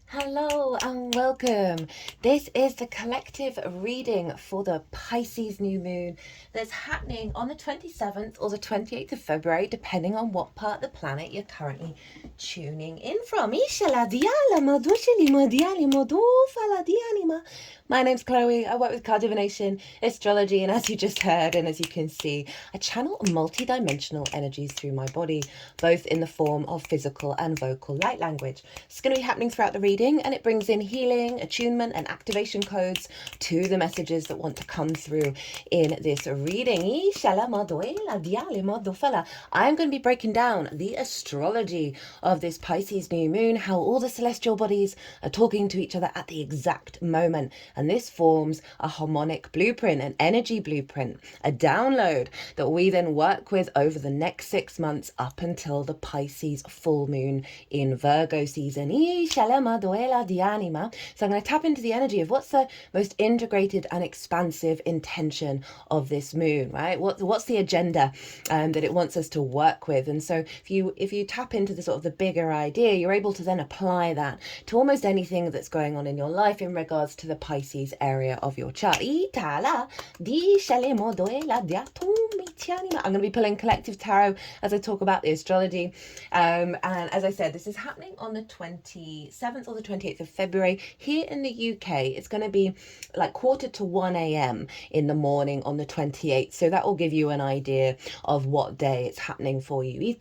Hello and welcome. This is the collective reading for the Pisces new moon that's happening on the 27th or the 28th of February, depending on what part of the planet you're currently tuning in from. My name's Chloe. I work with card divination, astrology, and as you just heard, and as you can see, I channel multi-dimensional energies through my body, both in the form of physical and vocal light language. It's going to be happening throughout the reading, and it brings in healing, attunement, and activation codes to the messages that want to come through in this reading. I'm going to be breaking down the astrology of this Pisces new moon, how all the celestial bodies are talking to each other at the exact moment. And this forms a harmonic blueprint, an energy blueprint, a download that we then work with over the next 6 months up until the Pisces full moon in Virgo season. So I'm going to tap into the energy of what's the most integrated and expansive intention of this moon, right? What's the agenda that it wants us to work with? And so if you tap into the sort of the bigger idea, you're able to then apply that to almost anything that's going on in your life in regards to the Pisces area of your chart. I'm going to be pulling collective tarot as I talk about the astrology. And as I said, this is happening on the 27th or the 28th of February here in the UK. It's going to be like 1:45 a.m. in the morning on the 28th. So that will give you an idea of what day it's happening for you.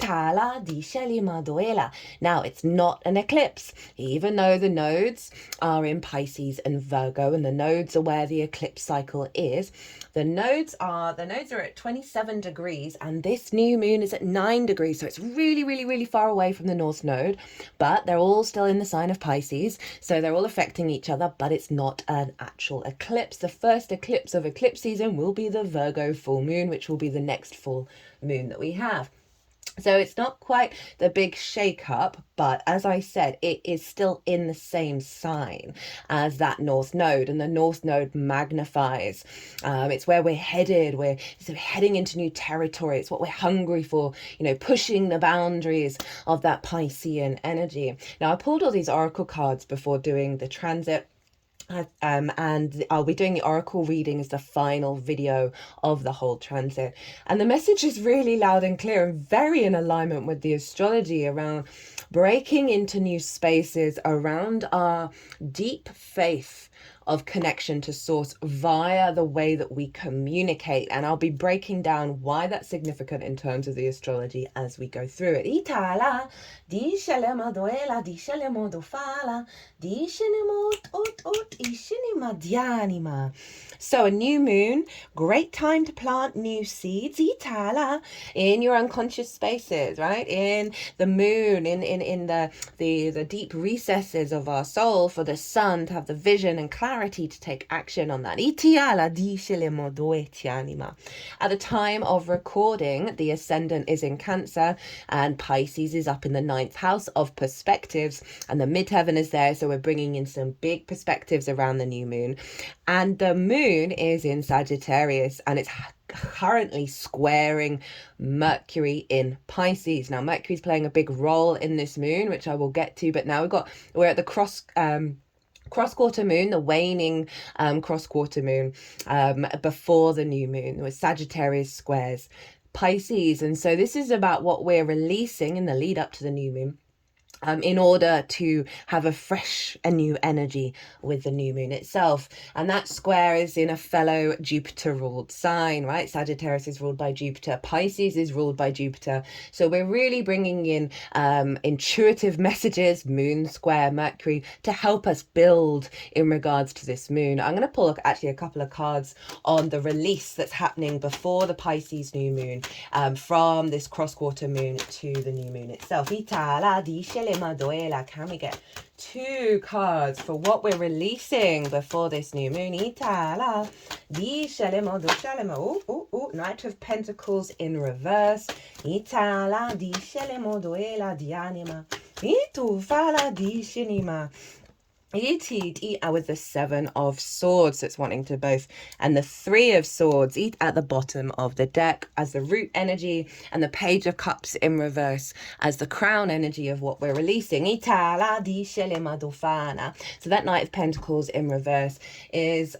Now, it's not an eclipse, even though the nodes are in Pisces and Virgo, and the nodes are where the eclipse cycle is. The nodes are at 27 degrees, and this new moon is at 9 degrees, so it's really, really, really far away from the North Node, but they're all still in the sign of Pisces, so they're all affecting each other, but it's not an actual eclipse. The first eclipse of eclipse season will be the Virgo full moon, which will be the next full moon that we have. So it's not quite the big shake-up, but as I said, it is still in the same sign as that North Node, and the North Node magnifies. It's where we're headed. We're heading into new territory. It's what we're hungry for, pushing the boundaries of that Piscean energy. Now, I pulled all these oracle cards before doing the transit. And I'll be doing the oracle reading as the final video of the whole transit, and the message is really loud and clear and very in alignment with the astrology around breaking into new spaces, around our deep faith of connection to source via the way that we communicate. And I'll be breaking down why that's significant in terms of the astrology as we go through it. So a new moon, great time to plant new seeds in your unconscious spaces, right? In the moon, in the deep recesses of our soul, for the sun to have the vision and clarity to take action on that. At the time of recording, the ascendant is in Cancer, and Pisces is up in the 9th house of perspectives, and the midheaven is there, so we're bringing in some big perspectives around the new moon. And the moon is in Sagittarius, and it's currently squaring Mercury in Pisces. Now, Mercury's playing a big role in this moon, which I will get to, but now we're at the cross quarter moon, the waning cross quarter moon, before the new moon, with Sagittarius squares Pisces. And so this is about what we're releasing in the lead up to the new moon, in order to have a fresh and new energy with the new moon itself. And that square is in a fellow Jupiter ruled sign, right? Sagittarius is ruled by Jupiter, Pisces is ruled by Jupiter. So we're really bringing in intuitive messages, moon square Mercury, to help us build in regards to this moon. I'm going to pull actually a couple of cards on the release that's happening before the Pisces new moon, from this cross quarter moon to the new moon itself. Can we get 2 cards for what we're releasing before this new moon? Knight of Pentacles in reverse. With the 7 of Swords that's wanting to both, and the 3 of Swords at the bottom of the deck as the root energy, and the Page of Cups in reverse as the crown energy of what we're releasing. So that Knight of Pentacles in reverse is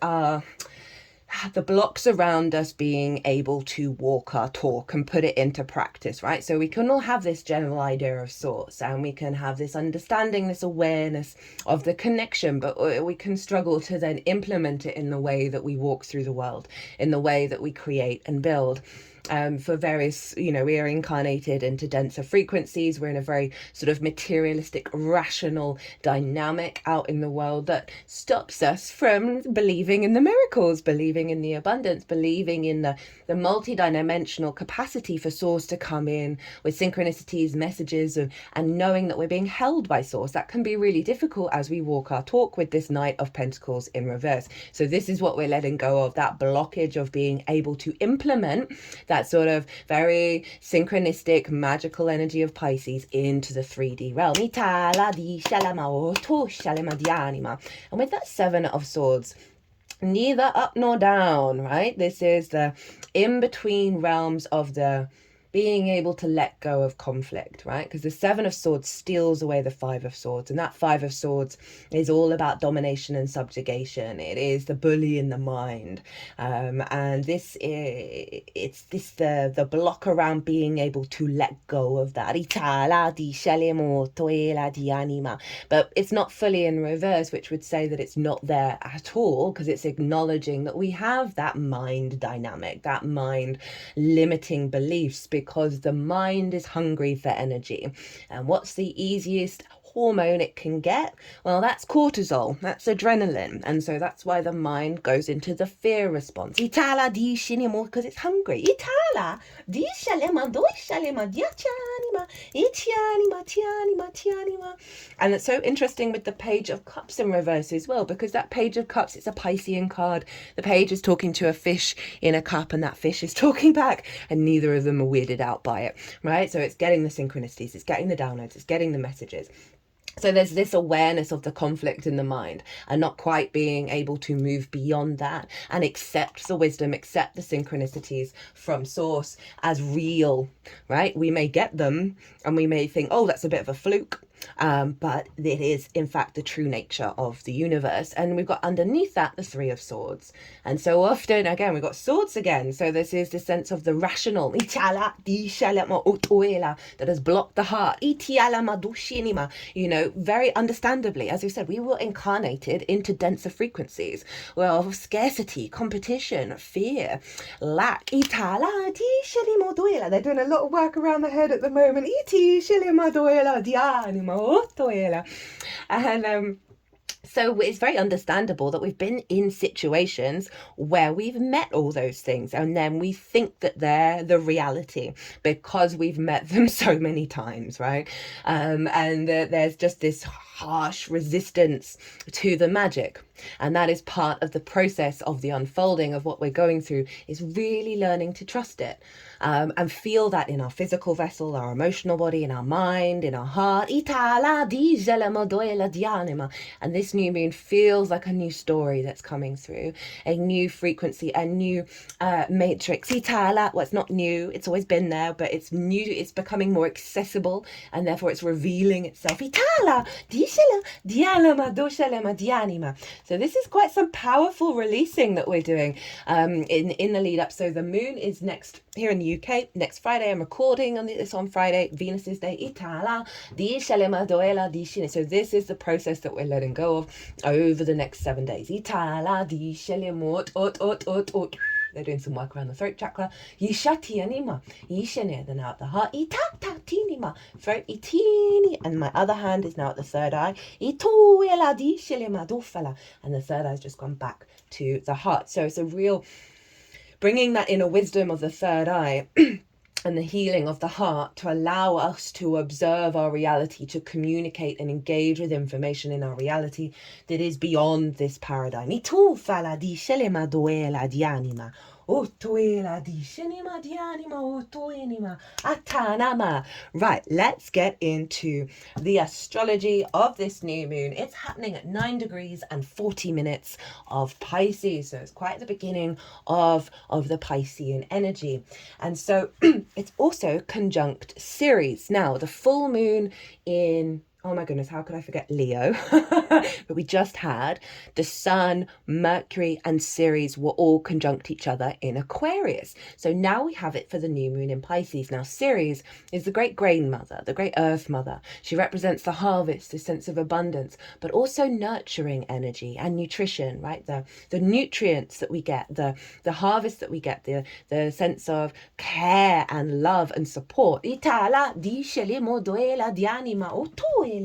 the blocks around us being able to walk our talk and put it into practice, right? So we can all have this general idea of sorts, and we can have this understanding, this awareness of the connection, but we can struggle to then implement it in the way that we walk through the world, in the way that we create and build. For various, we are incarnated into denser frequencies. We're in a very sort of materialistic, rational dynamic out in the world that stops us from believing in the miracles, believing in the abundance, believing in the multi-dimensional capacity for Source to come in with synchronicities, messages, and knowing that we're being held by Source. That can be really difficult as we walk our talk with this Knight of Pentacles in reverse. So this is what we're letting go of, that blockage of being able to implement that sort of very synchronistic, magical energy of Pisces into the 3D realm. And with that 7 of Swords, neither up nor down, right? This is the in-between realms of the being able to let go of conflict, right? Because the 7 of Swords steals away the 5 of Swords, and that 5 of Swords is all about domination and subjugation. It is the bully in the mind, and this is the block around being able to let go of that. But it's not fully in reverse, which would say that it's not there at all, because it's acknowledging that we have that mind dynamic, that mind limiting beliefs, because the mind is hungry for energy. And what's the easiest hormone it can get? Well, that's cortisol, that's adrenaline. And so that's why the mind goes into the fear response. Because it's hungry. And it's so interesting with the Page of Cups in reverse as well, because that Page of Cups, it's a Piscean card. The page is talking to a fish in a cup, and that fish is talking back, and neither of them are weirded out by it, right? So it's getting the synchronicities, it's getting the downloads, it's getting the messages. So there's this awareness of the conflict in the mind, and not quite being able to move beyond that and accept the wisdom, accept the synchronicities from Source as real, right? We may get them and we may think, oh, that's a bit of a fluke. But it is in fact the true nature of the universe. And we've got underneath that the 3 of Swords, and so often again we've got swords again. So this is the sense of the rational that has blocked the heart, very understandably. As we said, we were incarnated into denser frequencies, well, scarcity, competition, fear, lack. They're doing a lot of work around the head at the moment. And so it's very understandable that we've been in situations where we've met all those things, and then we think that they're the reality because we've met them so many times, right? And there's just this harsh resistance to the magic. And that is part of the process of the unfolding of what we're going through, is really learning to trust it, and feel that in our physical vessel, our emotional body, in our mind, in our heart. And this new moon feels like a new story that's coming through, a new frequency, a new matrix. Well, it's not new, it's always been there, but it's new, it's becoming more accessible, and therefore it's revealing itself. So this is quite some powerful releasing that we're doing in the lead up. So the moon is next here in the UK next Friday. I'm recording on this on Friday, Venus's day. So this is the process that we're letting go of over the next 7 days. They're doing some work around the throat chakra. Then out the heart. Throat. And my other hand is now at the third eye. And the third eye's just gone back to the heart. So it's a real bringing that inner wisdom of the third eye and the healing of the heart to allow us to observe our reality, to communicate and engage with information in our reality that is beyond this paradigm. Otoela di shinima dianima otoenima atanama. Right, let's get into the astrology of this new moon. It's happening at 9 degrees and 40 minutes of Pisces. So it's quite at the beginning of the Piscean energy. And so it's also conjunct Ceres. Now, the full moon in, oh my goodness, how could I forget Leo? But we just had the Sun, Mercury, and Ceres were all conjunct each other in Aquarius. So now we have it for the new moon in Pisces. Now, Ceres is the great grain mother, the great earth mother. She represents the harvest, the sense of abundance, but also nurturing energy and nutrition, right? The nutrients that we get, the harvest that we get, the sense of care and love and support. Itala disce moduela di anima otuela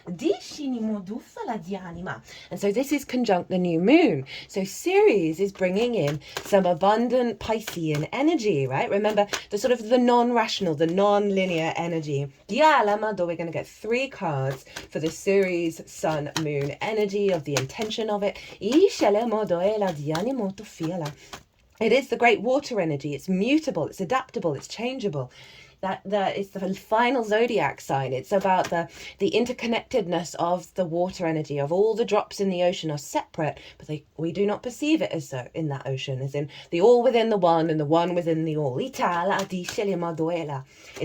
discini modufala di anima. And so this is conjunct the new moon. So Ceres is bringing in some abundant Piscean energy, right? Remember the sort of the non-rational, the non-linear energy. We're going to get 3 cards for the Ceres Sun Moon energy of the intention of it. It is the great water energy. It's mutable, it's adaptable, it's changeable. It's the final zodiac sign. It's about the interconnectedness of the water energy, of all the drops in the ocean are separate, but we do not perceive it as so in that ocean, as in the all within the one and the one within the all. It's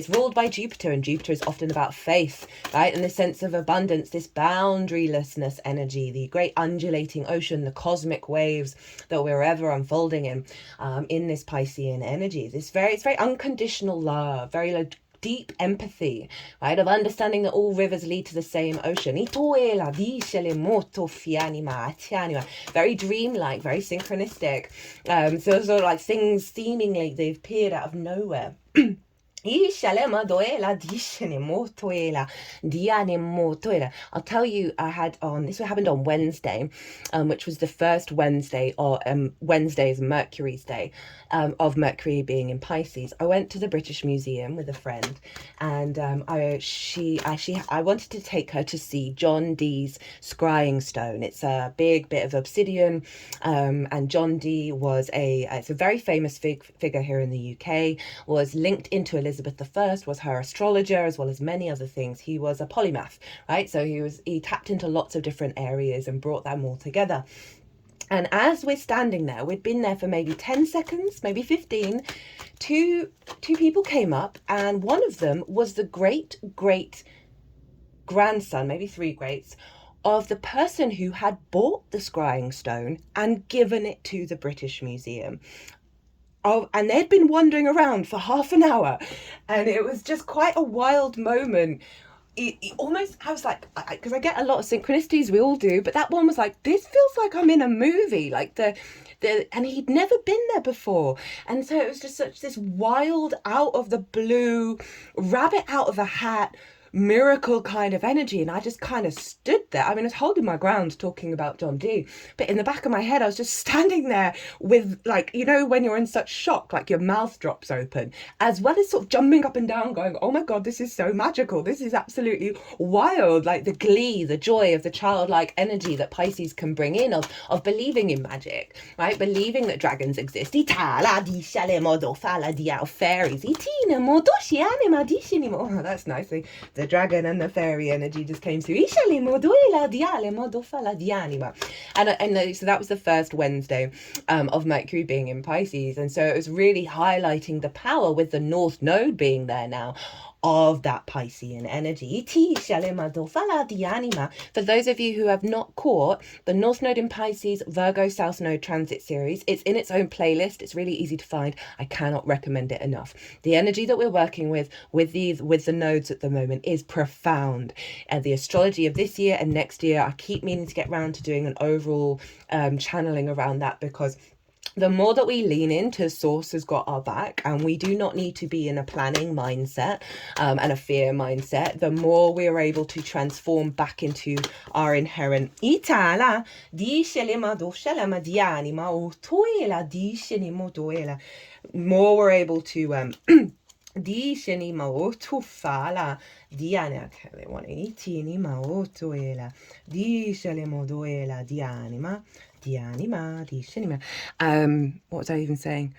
ruled by Jupiter, and Jupiter is often about faith, right? And the sense of abundance, this boundarylessness energy, the great undulating ocean, the cosmic waves that we're ever unfolding in this Piscean energy. It's very unconditional love, very deep empathy, right, of understanding that all rivers lead to the same ocean. Very dreamlike, very synchronistic. So sort of like things seemingly they've appeared out of nowhere. I'll tell you, this happened on Wednesday, which was the first Wednesday, or Wednesday is Mercury's day, of Mercury being in Pisces. I went to the British Museum with a friend, and I wanted to take her to see John Dee's scrying stone. It's a big bit of obsidian, and John Dee was it's a very famous figure here in the UK, was linked into Elizabeth I, was her astrologer, as well as many other things. He was a polymath, right? So he tapped into lots of different areas and brought them all together. And as we're standing there, we'd been there for maybe 10 seconds, maybe 15, two people came up, and one of them was the great grandson, maybe 3 greats, of the person who had bought the scrying stone and given it to the British Museum. And they'd been wandering around for half an hour, and it was just quite a wild moment. Almost, I was like, because I get a lot of synchronicities, we all do, but that one was like, this feels like I'm in a movie, like and he'd never been there before, and so it was just such this wild, out of the blue, rabbit out of a hat miracle kind of energy. And I just kind of stood there. I mean, I was holding my ground talking about John Dee, but in the back of my head I was just standing there with, like, you know, when you're in such shock, like your mouth drops open, as well as sort of jumping up and down going, oh my god, this is so magical, this is absolutely wild. Like the glee, the joy of the childlike energy that Pisces can bring in, of believing in magic, right? Believing that dragons exist. Fairies. Oh, that's nice. The dragon and the fairy energy just came through. And so that was the first Wednesday of Mercury being in Pisces. And so it was really highlighting the power, with the North Node being there now, of that Piscean energy. For those of you who have not caught the North Node in Pisces, Virgo South Node transit series, it's in its own playlist. It's really easy to find. I cannot recommend it enough. The energy that we're working with the nodes at the moment is profound. And the astrology of this year and next year, I keep meaning to get round to doing an overall channeling around that, because the more that we lean into Source has got our back, and we do not need to be in a planning mindset and a fear mindset, the more we are able to transform back into our inherent more we're able to Diceni maoto fala diana che one itini maoto ela dicele modoela dianima dicenima. What was I even saying?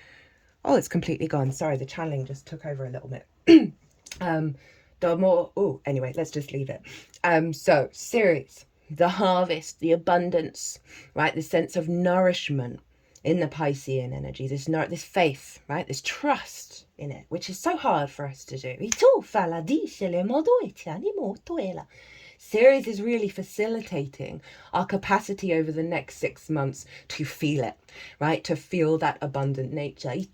Oh, it's completely gone. Sorry, the channeling just took over a little bit. Anyway, let's just leave it. So series, the harvest, the abundance, right? The sense of nourishment in the Piscean energy, this faith, right? This trust in it, which is so hard for us to do. Series is really facilitating our capacity over the next 6 months to feel it, right? To feel that abundant nature. The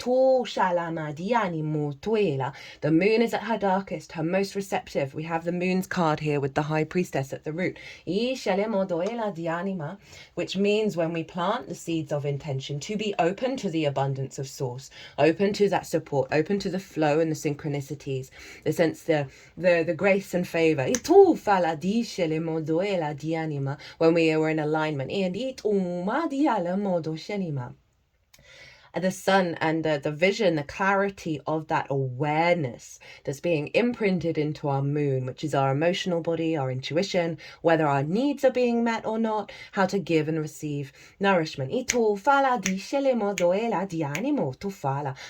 moon is at her darkest, her most receptive. We have the moon's card here with the high priestess at the root. Which means when we plant the seeds of intention to be open to the abundance of source, open to that support, open to the flow and the synchronicities, the sense, the grace and favor. When we are in alignment. The sun and the vision, the clarity of that awareness that's being imprinted into our moon, which is our emotional body, our intuition, whether our needs are being met or not, how to give and receive nourishment.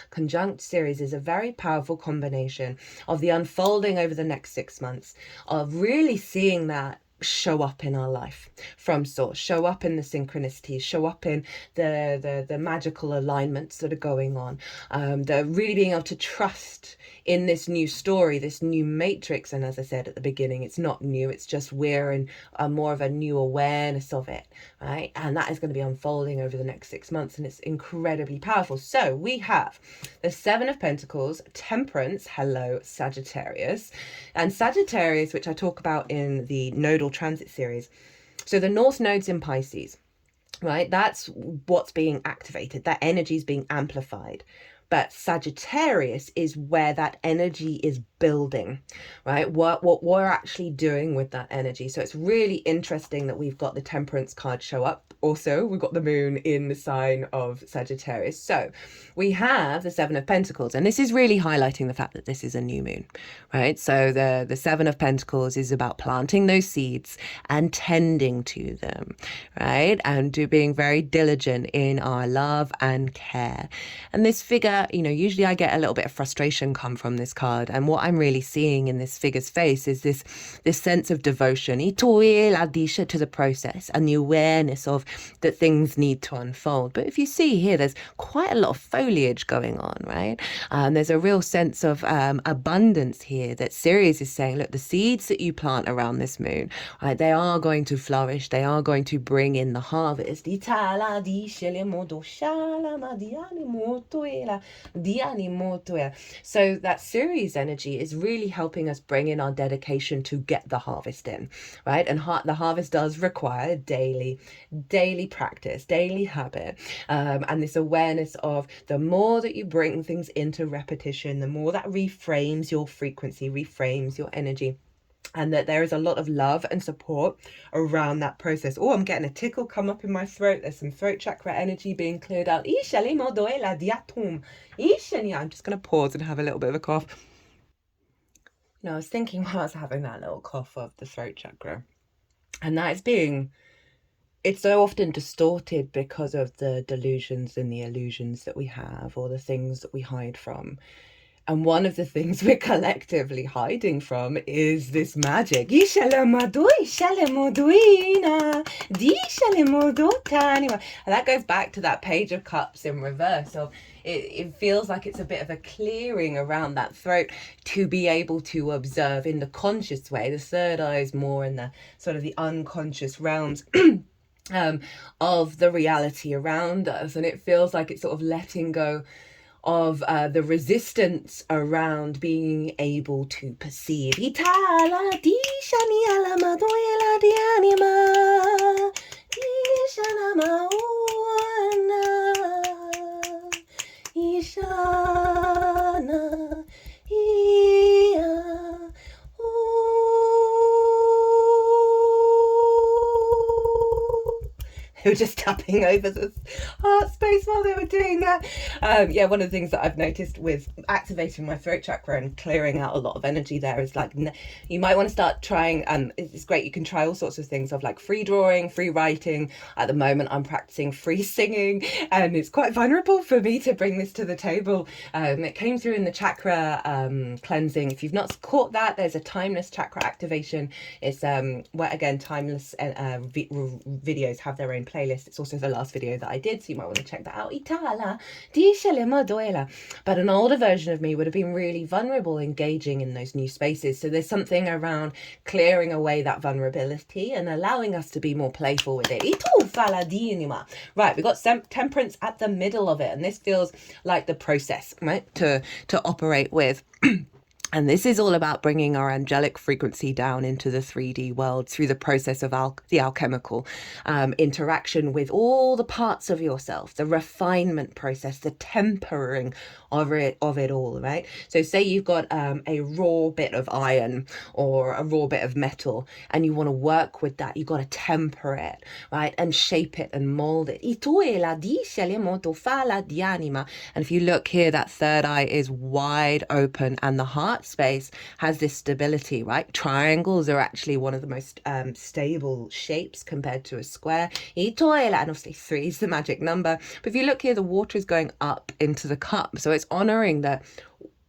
Conjunct series is a very powerful combination of the unfolding over the next 6 months, of really seeing that show up in our life from source, show up in the synchronicities, show up in the magical alignments that are going on, the really being able to trust in this new story, this new matrix. And as I said at the beginning, it's not new, it's just we're in more of a new awareness of it, right? And that is going to be unfolding over the next 6 months, and it's incredibly powerful. So we have the Seven of Pentacles, Temperance, hello Sagittarius, and Sagittarius, which I talk about in the nodal transit series. So the North Node's in Pisces, right? That's what's being activated. That energy is being amplified. But Sagittarius is where that energy is building, right? What we're actually doing with that energy. So it's really interesting that we've got the Temperance card show up. Also, we've got the moon in the sign of Sagittarius. So we have the Seven of Pentacles, and this is really highlighting the fact that this is a new moon, right? So the Seven of Pentacles is about planting those seeds and tending to them, right? And being very diligent in our love and care. And this figure, usually I get a little bit of frustration come from this card, and what I'm really seeing in this figure's face is this sense of devotion to the process and the awareness of that things need to unfold. But if you see here, there's quite a lot of foliage going on, right? There's a real sense of abundance here that Sirius is saying, look, the seeds that you plant around this moon, right, they are going to flourish, they are going to bring in the harvest. So that Sirius energy is really helping us bring in our dedication to get the harvest in, right? And the harvest does require daily practice, daily habit, and this awareness of the more that you bring things into repetition, the more that reframes your frequency, reframes your energy. And that there is a lot of love and support around that process. Oh, I'm getting a tickle come up in my throat. There's some throat chakra energy being cleared out. I'm just going to pause and have a little bit of a cough. I was thinking while I was having that little cough of the throat chakra, and that is it's so often distorted because of the delusions and the illusions that we have, or the things that we hide from. And one of the things we're collectively hiding from is this magic. And that goes back to that Page of Cups in reverse. So it feels like it's a bit of a clearing around that throat to be able to observe in the conscious way. The third eye is more in the sort of the unconscious realms of the reality around us. And it feels like it's sort of letting go of the resistance around being able to perceive. They were just tapping over the heart space while they were doing that. Yeah, one of the things that I've noticed with activating my throat chakra and clearing out a lot of energy there is like, you might want to start trying, it's great, you can try all sorts of things of like free drawing, free writing. At the moment I'm practicing free singing, and it's quite vulnerable for me to bring this to the table. It came through in the chakra cleansing. If you've not caught that, there's a timeless chakra activation. It's where again, timeless videos have their own playlist. It's also the last video that I did, so you might want to check that out. But an older version of me would have been really vulnerable engaging in those new spaces. So there's something around clearing away that vulnerability and allowing us to be more playful with it. Right, we've got temperance at the middle of it, and this feels like the process, right, to operate with. And this is all about bringing our angelic frequency down into the 3D world through the process of the alchemical interaction with all the parts of yourself, the refinement process, the tempering of it all, right? So say you've got a raw bit of iron or a raw bit of metal, and you want to work with that. You've got to temper it, right? And shape it and mold it. And if you look here, that third eye is wide open, and the heart space has this stability, right? Triangles are actually one of the most stable shapes compared to a square. And obviously 3 is the magic number. But if you look here, the water is going up into the cup. So it's honoring that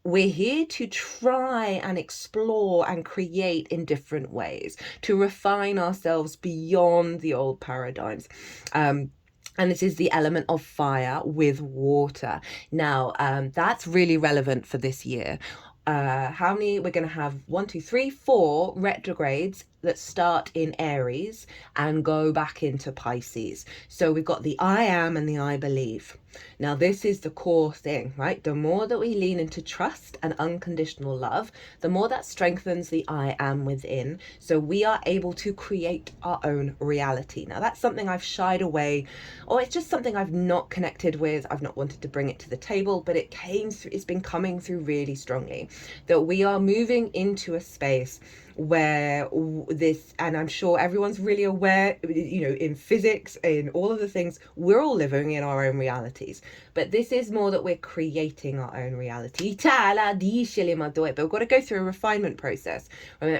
we're here to try and explore and create in different ways, to refine ourselves beyond the old paradigms. And this is the element of fire with water. Now, that's really relevant for this year. How many? We're going to have 1, 2, 3, 4 retrogrades that start in Aries and go back into Pisces. So we've got the I am and the I believe. Now this is the core thing, right? The more that we lean into trust and unconditional love, the more that strengthens the I am within. So we are able to create our own reality. Now that's something I've shied away, or it's just something I've not connected with. I've not wanted to bring it to the table, but it came through, it's been coming through really strongly, that we are moving into a space where this, and I'm sure everyone's really aware, you know, in physics, in all of the things, we're all living in our own realities. But this is more that we're creating our own reality. But we've got to go through a refinement process.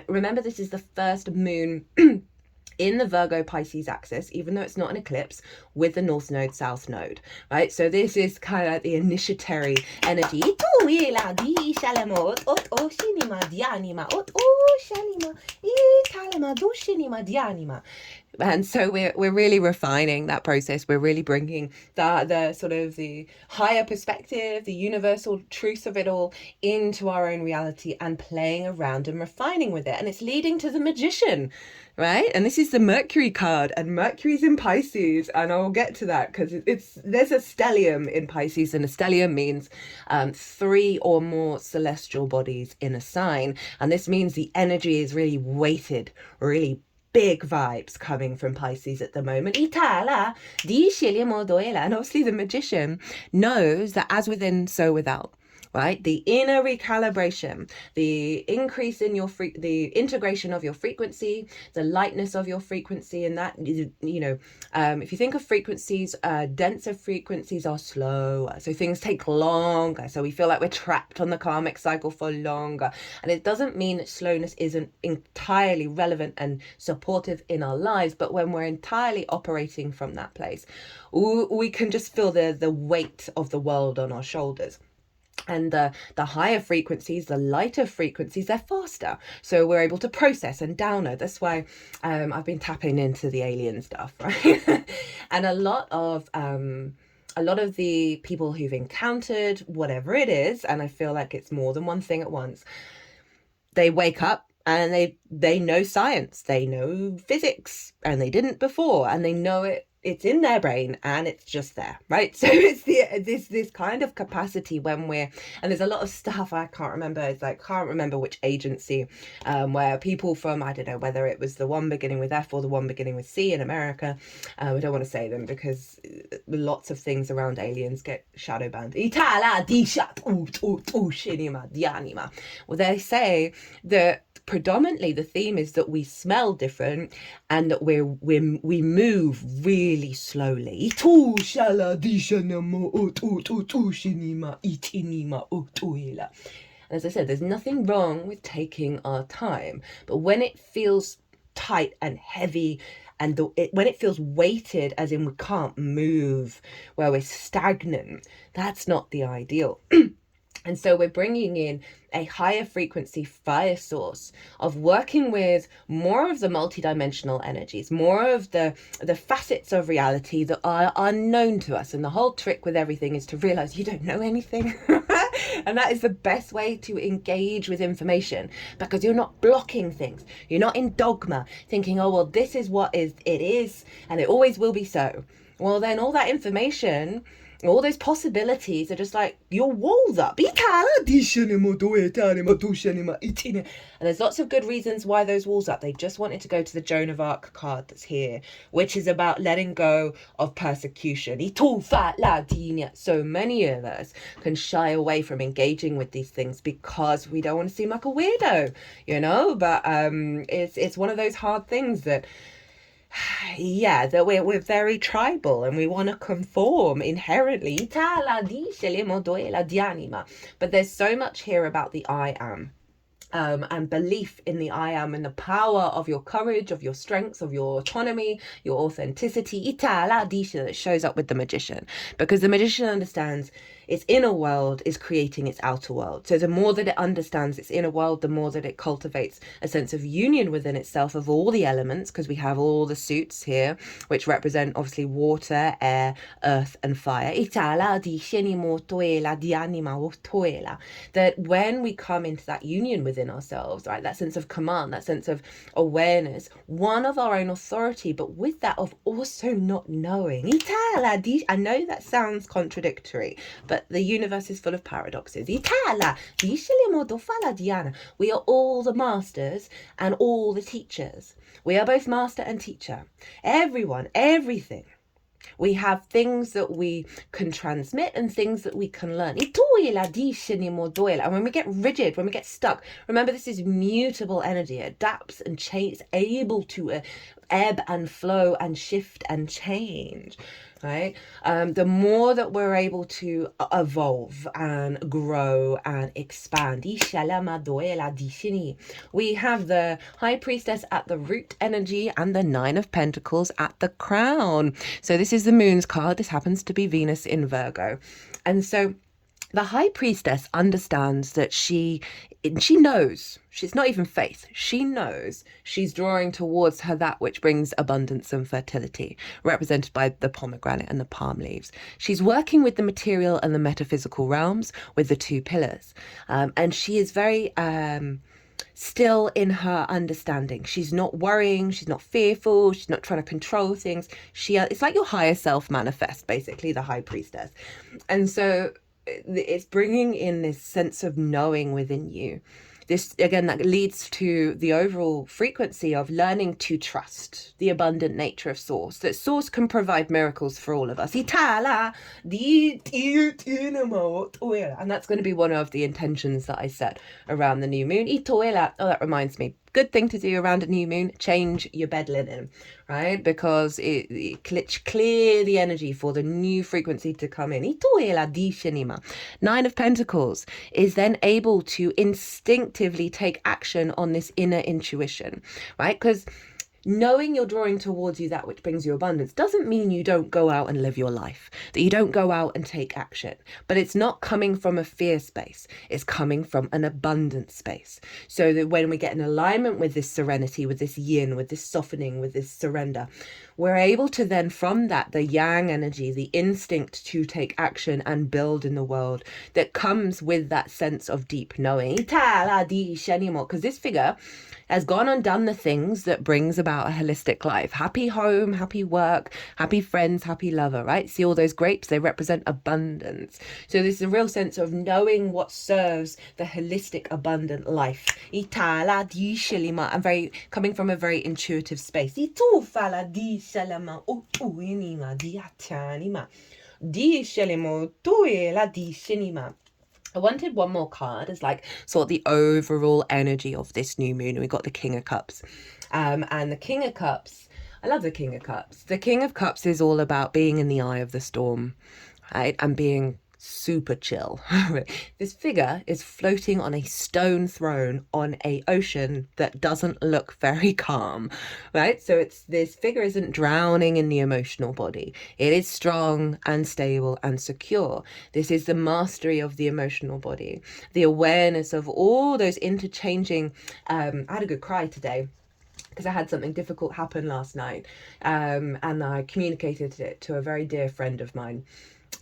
Remember, this is the first moon in the Virgo Pisces axis, even though it's not an eclipse, with the North Node, South Node, right? So this is kind of like the initiatory energy. And so we're really refining that process. We're really bringing the sort of the higher perspective, the universal truth of it all into our own reality and playing around and refining with it. And it's leading to the Magician, right? And this is the Mercury card, and Mercury's in Pisces, and I'll get to that because there's a stellium in Pisces, and a stellium means 3 or more celestial bodies in a sign. And this means the energy is really weighted, really big vibes coming from Pisces at the moment. And obviously the Magician knows that as within, so without. Right, the inner recalibration, the increase in your the integration of your frequency, the lightness of your frequency, and that, you know, if you think of frequencies, denser frequencies are slower, so things take longer. So we feel like we're trapped on the karmic cycle for longer, and it doesn't mean that slowness isn't entirely relevant and supportive in our lives. But when we're entirely operating from that place, we can just feel the weight of the world on our shoulders. And the higher frequencies, the lighter frequencies, they're faster. So we're able to process and download. That's why I've been tapping into the alien stuff, right? And a lot of the people who've encountered whatever it is, and I feel like it's more than one thing at once, they wake up and they know science, they know physics, and they didn't before, and they know it. It's in their brain and it's just there, right? So it's this kind of capacity when we're, and there's a lot of stuff I can't remember. It's like, can't remember which agency, where people from, I don't know whether it was the one beginning with F or the one beginning with C in America. I don't want to say them because lots of things around aliens get shadow banned. Well, they say that predominantly the theme is that we smell different and that we move really really slowly. As I said, there's nothing wrong with taking our time, but when it feels tight and heavy, and when it feels weighted, as in we can't move, where we're stagnant, that's not the ideal. And so we're bringing in a higher frequency fire source of working with more of the multidimensional energies, more of the facets of reality that are unknown to us. And the whole trick with everything is to realize you don't know anything. And that is the best way to engage with information, because you're not blocking things. You're not in dogma thinking, oh, well, this is what it is, and it always will be so. Well, then all that information, all those possibilities are just like your walls up. And there's lots of good reasons why those walls up. They just wanted to go to the Joan of Arc card that's here, which is about letting go of persecution. So many of us can shy away from engaging with these things because we don't want to seem like a weirdo, but it's one of those hard things that that we're very tribal and we want to conform inherently. But there's so much here about the I am. And belief in the I am and the power of your courage, of your strength, of your autonomy, your authenticity, that shows up with the magician, because the magician understands its inner world is creating its outer world. So the more that it understands its inner world, the more that it cultivates a sense of union within itself of all the elements, because we have all the suits here, which represent obviously water, air, earth, and fire. That when we come into that union within ourselves, right, that sense of command, that sense of awareness, one of our own authority, but with that of also not knowing. I know that sounds contradictory, but the universe is full of paradoxes. We are all the masters and all the teachers. We are both master and teacher. Everyone, everything. We have things that we can transmit and things that we can learn. And when we get rigid, when we get stuck, remember this is mutable energy. It adapts and changes, able to ebb and flow and shift and change. Right? The more that we're able to evolve and grow and expand. We have the High Priestess at the root energy and the Nine of Pentacles at the crown. So this is the Moon's card. This happens to be Venus in Virgo. And so the High Priestess understands that she knows, she's not even faith, she knows she's drawing towards her that which brings abundance and fertility, represented by the pomegranate and the palm leaves. She's working with the material and the metaphysical realms with the two pillars. And she is very still in her understanding. She's not worrying, she's not fearful, she's not trying to control things. It's like your higher self manifest, basically, the High Priestess. And so it's bringing in this sense of knowing within you. This, again, that leads to the overall frequency of learning to trust the abundant nature of Source, that Source can provide miracles for all of us. And that's going to be one of the intentions that I set around the new moon. Oh, that reminds me. Good thing to do around a new moon, change your bed linen, right? Because it clear the energy for the new frequency to come in. Nine of Pentacles is then able to instinctively take action on this inner intuition, right? Because knowing you're drawing towards you that which brings you abundance doesn't mean you don't go out and live your life, that you don't go out and take action. But it's not coming from a fear space. It's coming from an abundant space. So that when we get in alignment with this serenity, with this yin, with this softening, with this surrender, we're able to then, from that, the yang energy, the instinct to take action and build in the world that comes with that sense of deep knowing. Because this figure has gone and done the things that brings about a holistic life. Happy home, happy work, happy friends, happy lover, right? See all those grapes? They represent abundance. So there's a real sense of knowing what serves the holistic, abundant life. I'm very coming from a very intuitive space. I wanted one more card as like sort of the overall energy of this new moon, and we got the King of Cups. And the King of Cups I love the King of Cups. The King of Cups is all about being in the eye of the storm, right? And being super chill. This figure is floating on a stone throne on a ocean that doesn't look very calm, right? So this figure isn't drowning in the emotional body. It is strong and stable and secure. This is the mastery of the emotional body, the awareness of all those interchanging. I had a good cry today because I had something difficult happen last night, and I communicated it to a very dear friend of mine.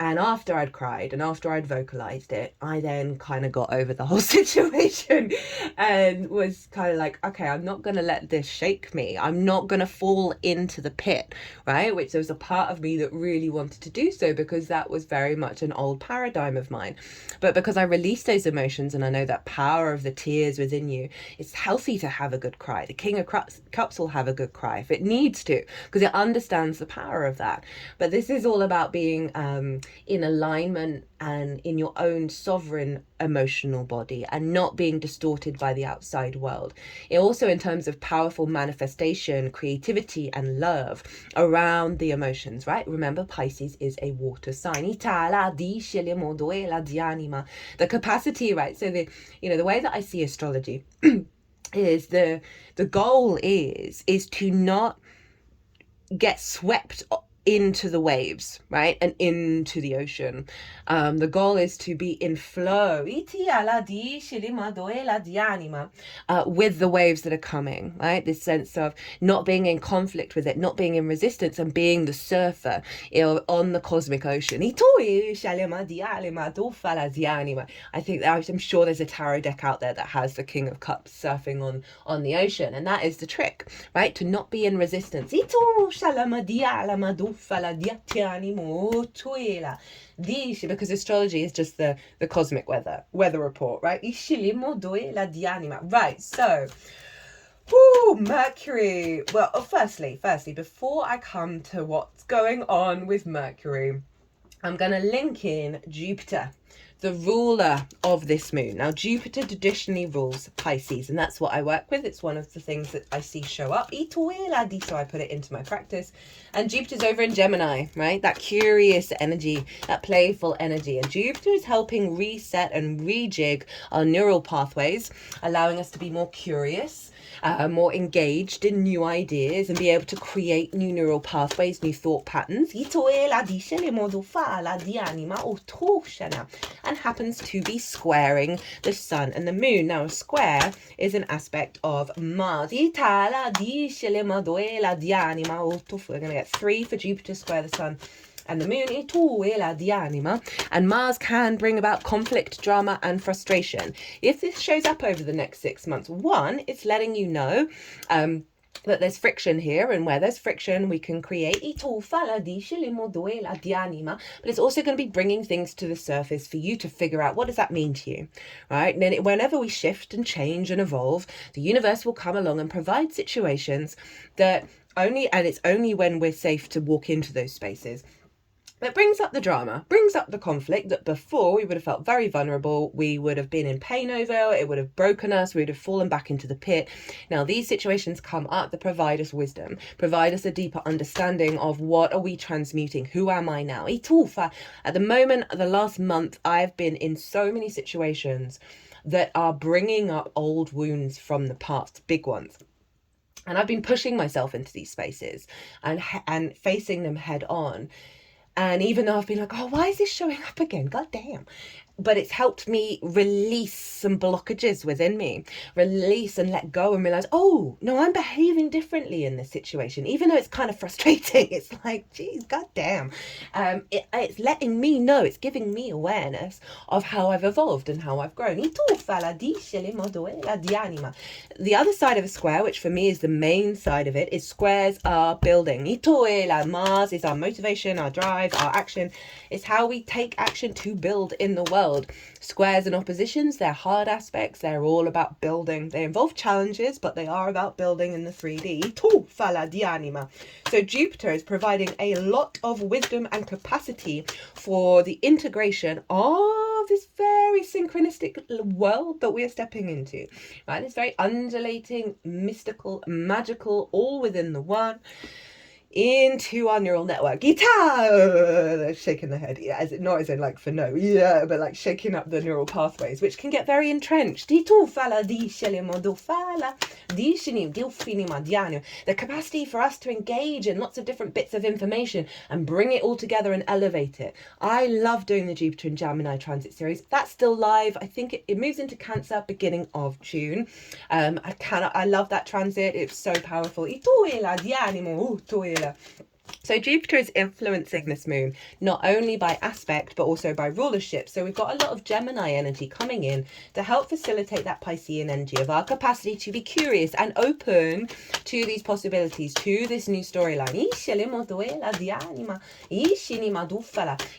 And after I'd cried and after I'd vocalized it, I then kind of got over the whole situation and was kind of like, okay, I'm not going to let this shake me. I'm not going to fall into the pit, right? Which there was a part of me that really wanted to do so, because that was very much an old paradigm of mine. But because I released those emotions and I know that power of the tears within you, it's healthy to have a good cry. The King of Cups will have a good cry if it needs to, because it understands the power of that. But this is all about being in alignment and in your own sovereign emotional body and not being distorted by the outside world. It also, in terms of powerful manifestation, creativity and love around the emotions, right? Remember, Pisces is a water sign. The capacity, right? So the way that I see astrology is the goal is to not get swept into the waves, right? And into the ocean. The goal is to be in flow with the waves that are coming, right? This sense of not being in conflict with it, not being in resistance, and being the surfer on the cosmic ocean. I think I'm sure there's a tarot deck out there that has the King of Cups surfing on the ocean, and that is the trick, right? To not be in resistance. Because astrology is just the cosmic weather report, right? Right, so Mercury. Well, firstly, before I come to what's going on with Mercury, I'm going to link in Jupiter, the ruler of this moon. Now, Jupiter traditionally rules Pisces, and that's what I work with. It's one of the things that I see show up. So I put it into my practice. And Jupiter's over in Gemini, right? That curious energy, that playful energy. And Jupiter is helping reset and rejig our neural pathways, allowing us to be more curious, more engaged in new ideas, and be able to create new neural pathways, new thought patterns. And happens to be squaring the sun and the moon. Now, a square is an aspect of Mars. We're going to get 3 for Jupiter square the sun and the moon. And Mars can bring about conflict, drama and frustration. If this shows up over the next 6 months, one, it's letting you know that there's friction here, and where there's friction we can create, but it's also going to be bringing things to the surface for you to figure out, what does that mean to you, right? And then whenever we shift and change and evolve, the universe will come along and provide situations that it's only when we're safe to walk into those spaces that brings up the drama, brings up the conflict that before we would have felt very vulnerable, we would have been in pain over, it would have broken us, we would have fallen back into the pit. Now, these situations come up that provide us wisdom, provide us a deeper understanding of what are we transmuting, who am I now? At the moment, the last month, I've been in so many situations that are bringing up old wounds from the past, big ones. And I've been pushing myself into these spaces and facing them head on. And even though I've been like, oh, why is this showing up again? God damn. But it's helped me release some blockages within me, release and let go and realize, oh, no, I'm behaving differently in this situation. Even though it's kind of frustrating, it's like, geez, God damn. It's letting me know, it's giving me awareness of how I've evolved and how I've grown. The other side of a square, which for me is the main side of it, is squares are building. Mars is our motivation, our drive, our action. It's how we take action to build in the world. Squares and oppositions, they're hard aspects. They're all about building. They involve challenges, but they are about building in the 3D. So Jupiter is providing a lot of wisdom and capacity for the integration of of this very synchronistic world that we are stepping into, right? It's very undulating, mystical, magical, all within the one, into our neural network. Guitar! Shaking the head, yeah, not as in like for no, yeah, but like shaking up the neural pathways, which can get very entrenched. The capacity for us to engage in lots of different bits of information and bring it all together and elevate it. I love doing the Jupiter and Gemini transit series. That's still live. I think it moves into Cancer beginning of June. I love that transit. It's so powerful. So Jupiter is influencing this moon, not only by aspect, but also by rulership. So we've got a lot of Gemini energy coming in to help facilitate that Piscean energy of our capacity to be curious and open to these possibilities, to this new storyline.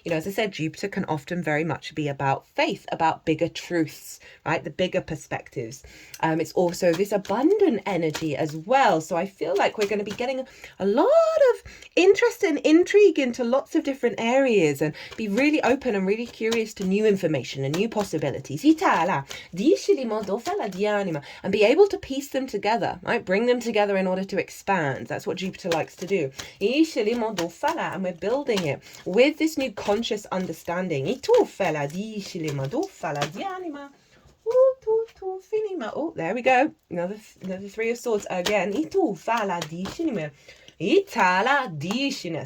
You know, as I said, Jupiter can often very much be about faith, about bigger truths, right? The bigger perspectives. It's also this abundant energy as well. So I feel like we're going to be getting a lot of interest and intrigue into lots of different areas and be really open and really curious to new information and new possibilities. And be able to piece them together, right? Bring them together in order to expand. That's what Jupiter likes to do. And we're building it with this new conscious understanding. Oh, there we go. Another Three of Swords again.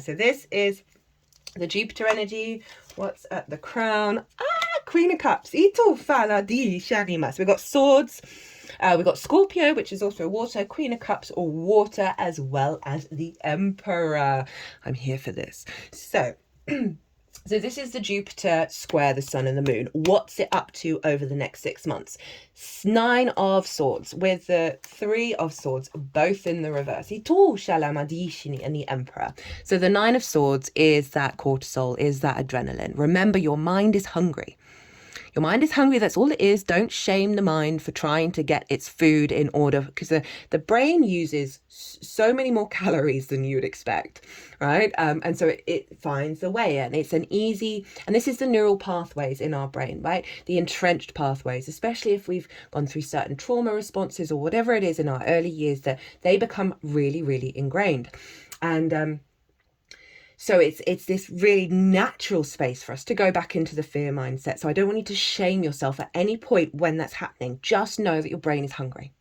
So this is the Jupiter energy. What's at the crown? Queen of Cups. So we've got swords. We've got Scorpio, which is also water. Queen of Cups or water, as well as the Emperor. I'm here for this. So so this is the Jupiter square the sun and the moon. What's it up to over the next 6 months? 9 of Swords with the 3 of Swords, both in the reverse. And the Emperor. So the 9 of Swords is that cortisol, is that adrenaline. Remember, your mind is hungry. Your mind is hungry. That's all it is. Don't shame the mind for trying to get its food in order, because the brain uses so many more calories than you would expect, right? And so it finds a way, and it's an easy, and this is the neural pathways in our brain, right? The entrenched pathways, especially if we've gone through certain trauma responses or whatever it is in our early years, that they become really, really ingrained. And so it's this really natural space for us to go back into the fear mindset. So I don't want you to shame yourself at any point when that's happening. Just know that your brain is hungry.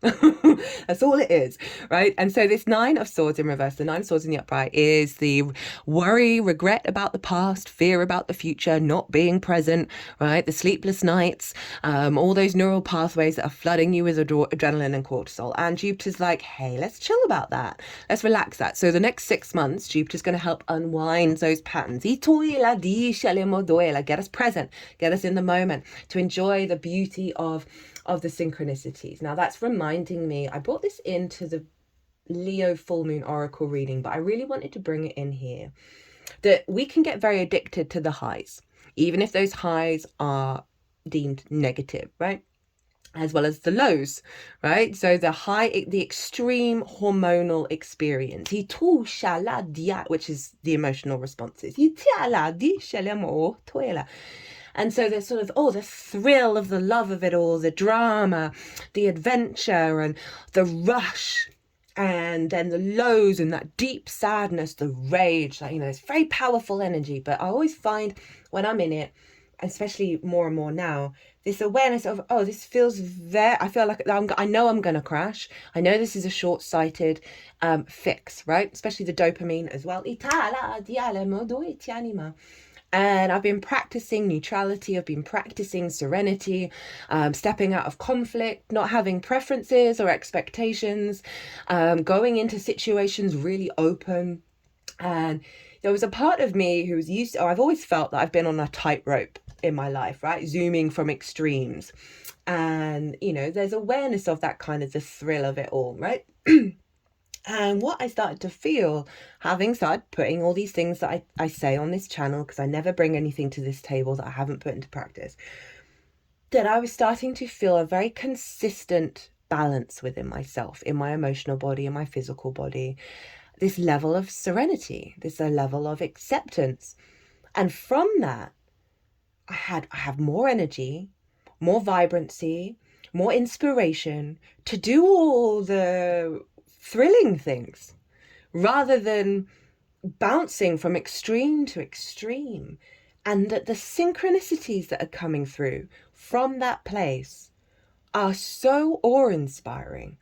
That's all it is, right? And so this 9 of Swords in reverse, the 9 of Swords in the upright, is the worry, regret about the past, fear about the future, not being present, right? The sleepless nights, all those neural pathways that are flooding you with adrenaline and cortisol. And Jupiter's like, hey, let's chill about that. Let's relax that. So the next 6 months, Jupiter's going to help unwind those patterns. Get us present, get us in the moment, to enjoy the beauty of the synchronicities. Now that's reminding me, I brought this into the Leo full moon oracle reading, but I really wanted to bring it in here, that we can get very addicted to the highs, even if those highs are deemed negative, right? As well as the lows, right? So the extreme hormonal experience, which is the emotional responses. And so there's sort of, the thrill of the love of it all, the drama, the adventure, and the rush, and then the lows and that deep sadness, the rage, like, it's very powerful energy. But I always find when I'm in it, especially more and more now, this awareness of, this feels I feel like I know I'm going to crash. I know this is a short-sighted fix, right? Especially the dopamine as well. And I've been practicing neutrality. I've been practicing serenity, stepping out of conflict, not having preferences or expectations, going into situations really open. And there was a part of me who was I've always felt that I've been on a tightrope in my life, right? Zooming from extremes. And, there's awareness of that kind of the thrill of it all, right? And what I started to feel, having started putting all these things that I say on this channel, because I never bring anything to this table that I haven't put into practice, that I was starting to feel a very consistent balance within myself, in my emotional body, in my physical body, this level of serenity, this level of acceptance. And from that, I have more energy, more vibrancy, more inspiration to do all the thrilling things rather than bouncing from extreme to extreme. And that the synchronicities that are coming through from that place are so awe-inspiring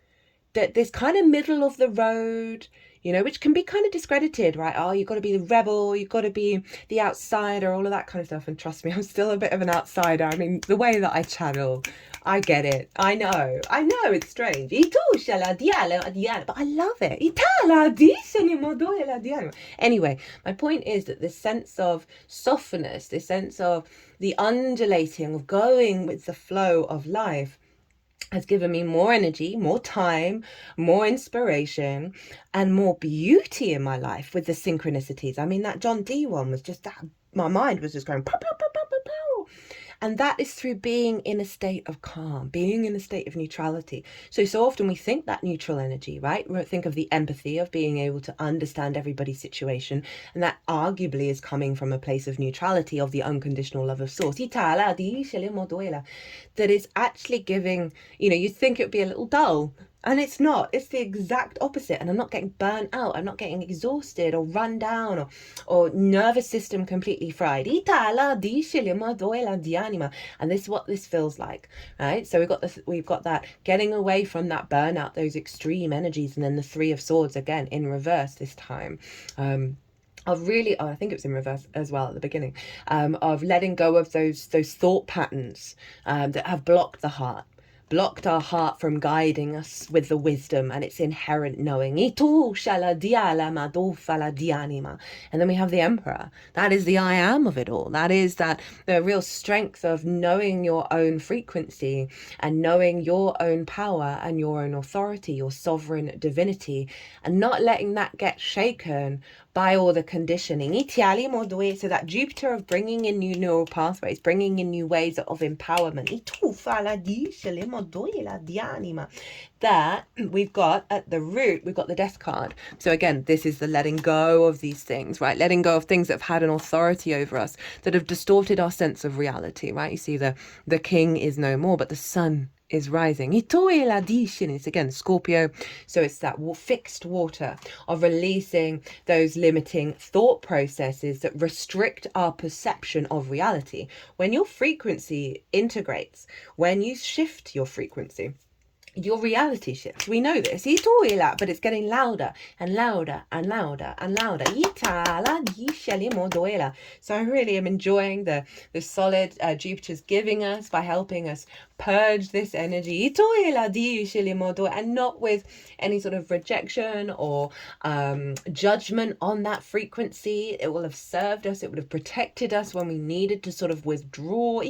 that this kind of middle of the road, you know, which can be kind of discredited, right? Oh, you've got to be the rebel, you've got to be the outsider, all of that kind of stuff. And trust me, I'm still a bit of an outsider. I mean, the way that I channel, I get it. I know it's strange. But I love it. Anyway, my point is that this sense of softness, this sense of the undulating, of going with the flow of life, has given me more energy, more time, more inspiration, and more beauty in my life with the synchronicities. I mean, that John D one was just that, my mind was just going pow, pow, pow, pow, pow, pow. And that is through being in a state of calm, being in a state of neutrality. So often we think that neutral energy, right? We think of the empathy of being able to understand everybody's situation. And that arguably is coming from a place of neutrality, of the unconditional love of source. That is actually giving, you know, you'd think it would be a little dull. And it's not. It's the exact opposite. And I'm not getting burnt out. I'm not getting exhausted or run down or nervous system completely fried. And this is what this feels like, right? So we've got that getting away from that burnout, those extreme energies, and then the Three of Swords again in reverse this time. I think it was in reverse as well at the beginning, of letting go of those thought patterns that have blocked the heart. Blocked our heart from guiding us with the wisdom and its inherent knowing. And then we have the Emperor. That is the I am of it all. That is the real strength of knowing your own frequency and knowing your own power and your own authority, your sovereign divinity, and not letting that get shaken by all the conditioning. So that Jupiter of bringing in new neural pathways, bringing in new ways of empowerment. That we've got at the root, we've got the Death card. So again, this is the letting go of these things, right? Letting go of things that have had an authority over us, that have distorted our sense of reality, right? You see the king is no more, but the sun is rising. It's again Scorpio, so it's that fixed water of releasing those limiting thought processes that restrict our perception of reality. When your frequency integrates, when you shift your frequency, your reality shifts. We know this, but it's getting louder and louder and louder and louder. So I really am enjoying the solid Jupiter's giving us by helping us purge this energy, and not with any sort of rejection or judgment on that frequency. It will have served us, it would have protected us when we needed to sort of withdraw,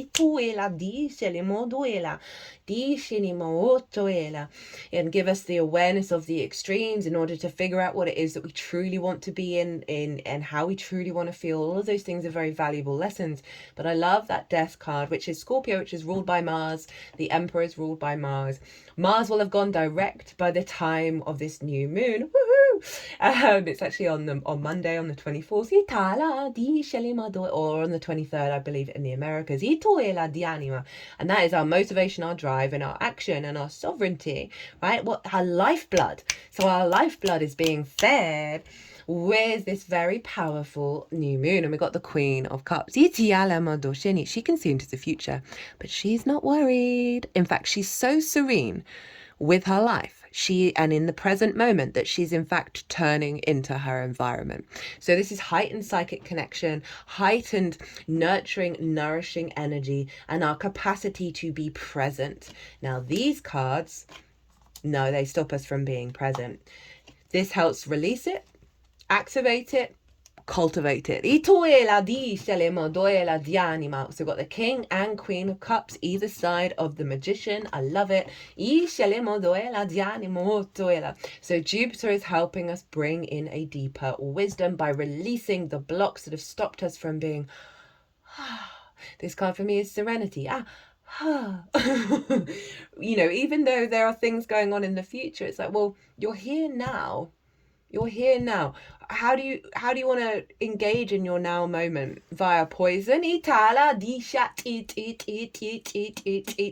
and give us the awareness of the extremes in order to figure out what it is that we truly want to be in and how we truly want to feel. All of those things are very valuable lessons. But I love that Death card, which is Scorpio, which is ruled by Mars. The Emperor is ruled by Mars. Mars will have gone direct by the time of this new moon. Woohoo! It's actually on Monday, on the 24th, or on the 23rd, I believe, in the Americas. And that is our motivation, our drive, and our action, and our sovereignty, right? Our lifeblood. So our lifeblood is being fed with this very powerful new moon. And we got the Queen of Cups. She can see into the future, but she's not worried. In fact, she's so serene with her life, and in the present moment, that she's in fact turning into her environment. So this is heightened psychic connection, heightened nurturing, nourishing energy, and our capacity to be present. Now these cards, no, they stop us from being present. This helps release it, activate it, cultivate it. So we've got the King and Queen of Cups either side of the Magician. I love it. So Jupiter is helping us bring in a deeper wisdom by releasing the blocks that have stopped us from being this card for me is Serenity. You know, even though there are things going on in the future, it's like, well, you're here now. You're here now. How do you want to engage in your now moment? Via poison, itala, dishat, eat,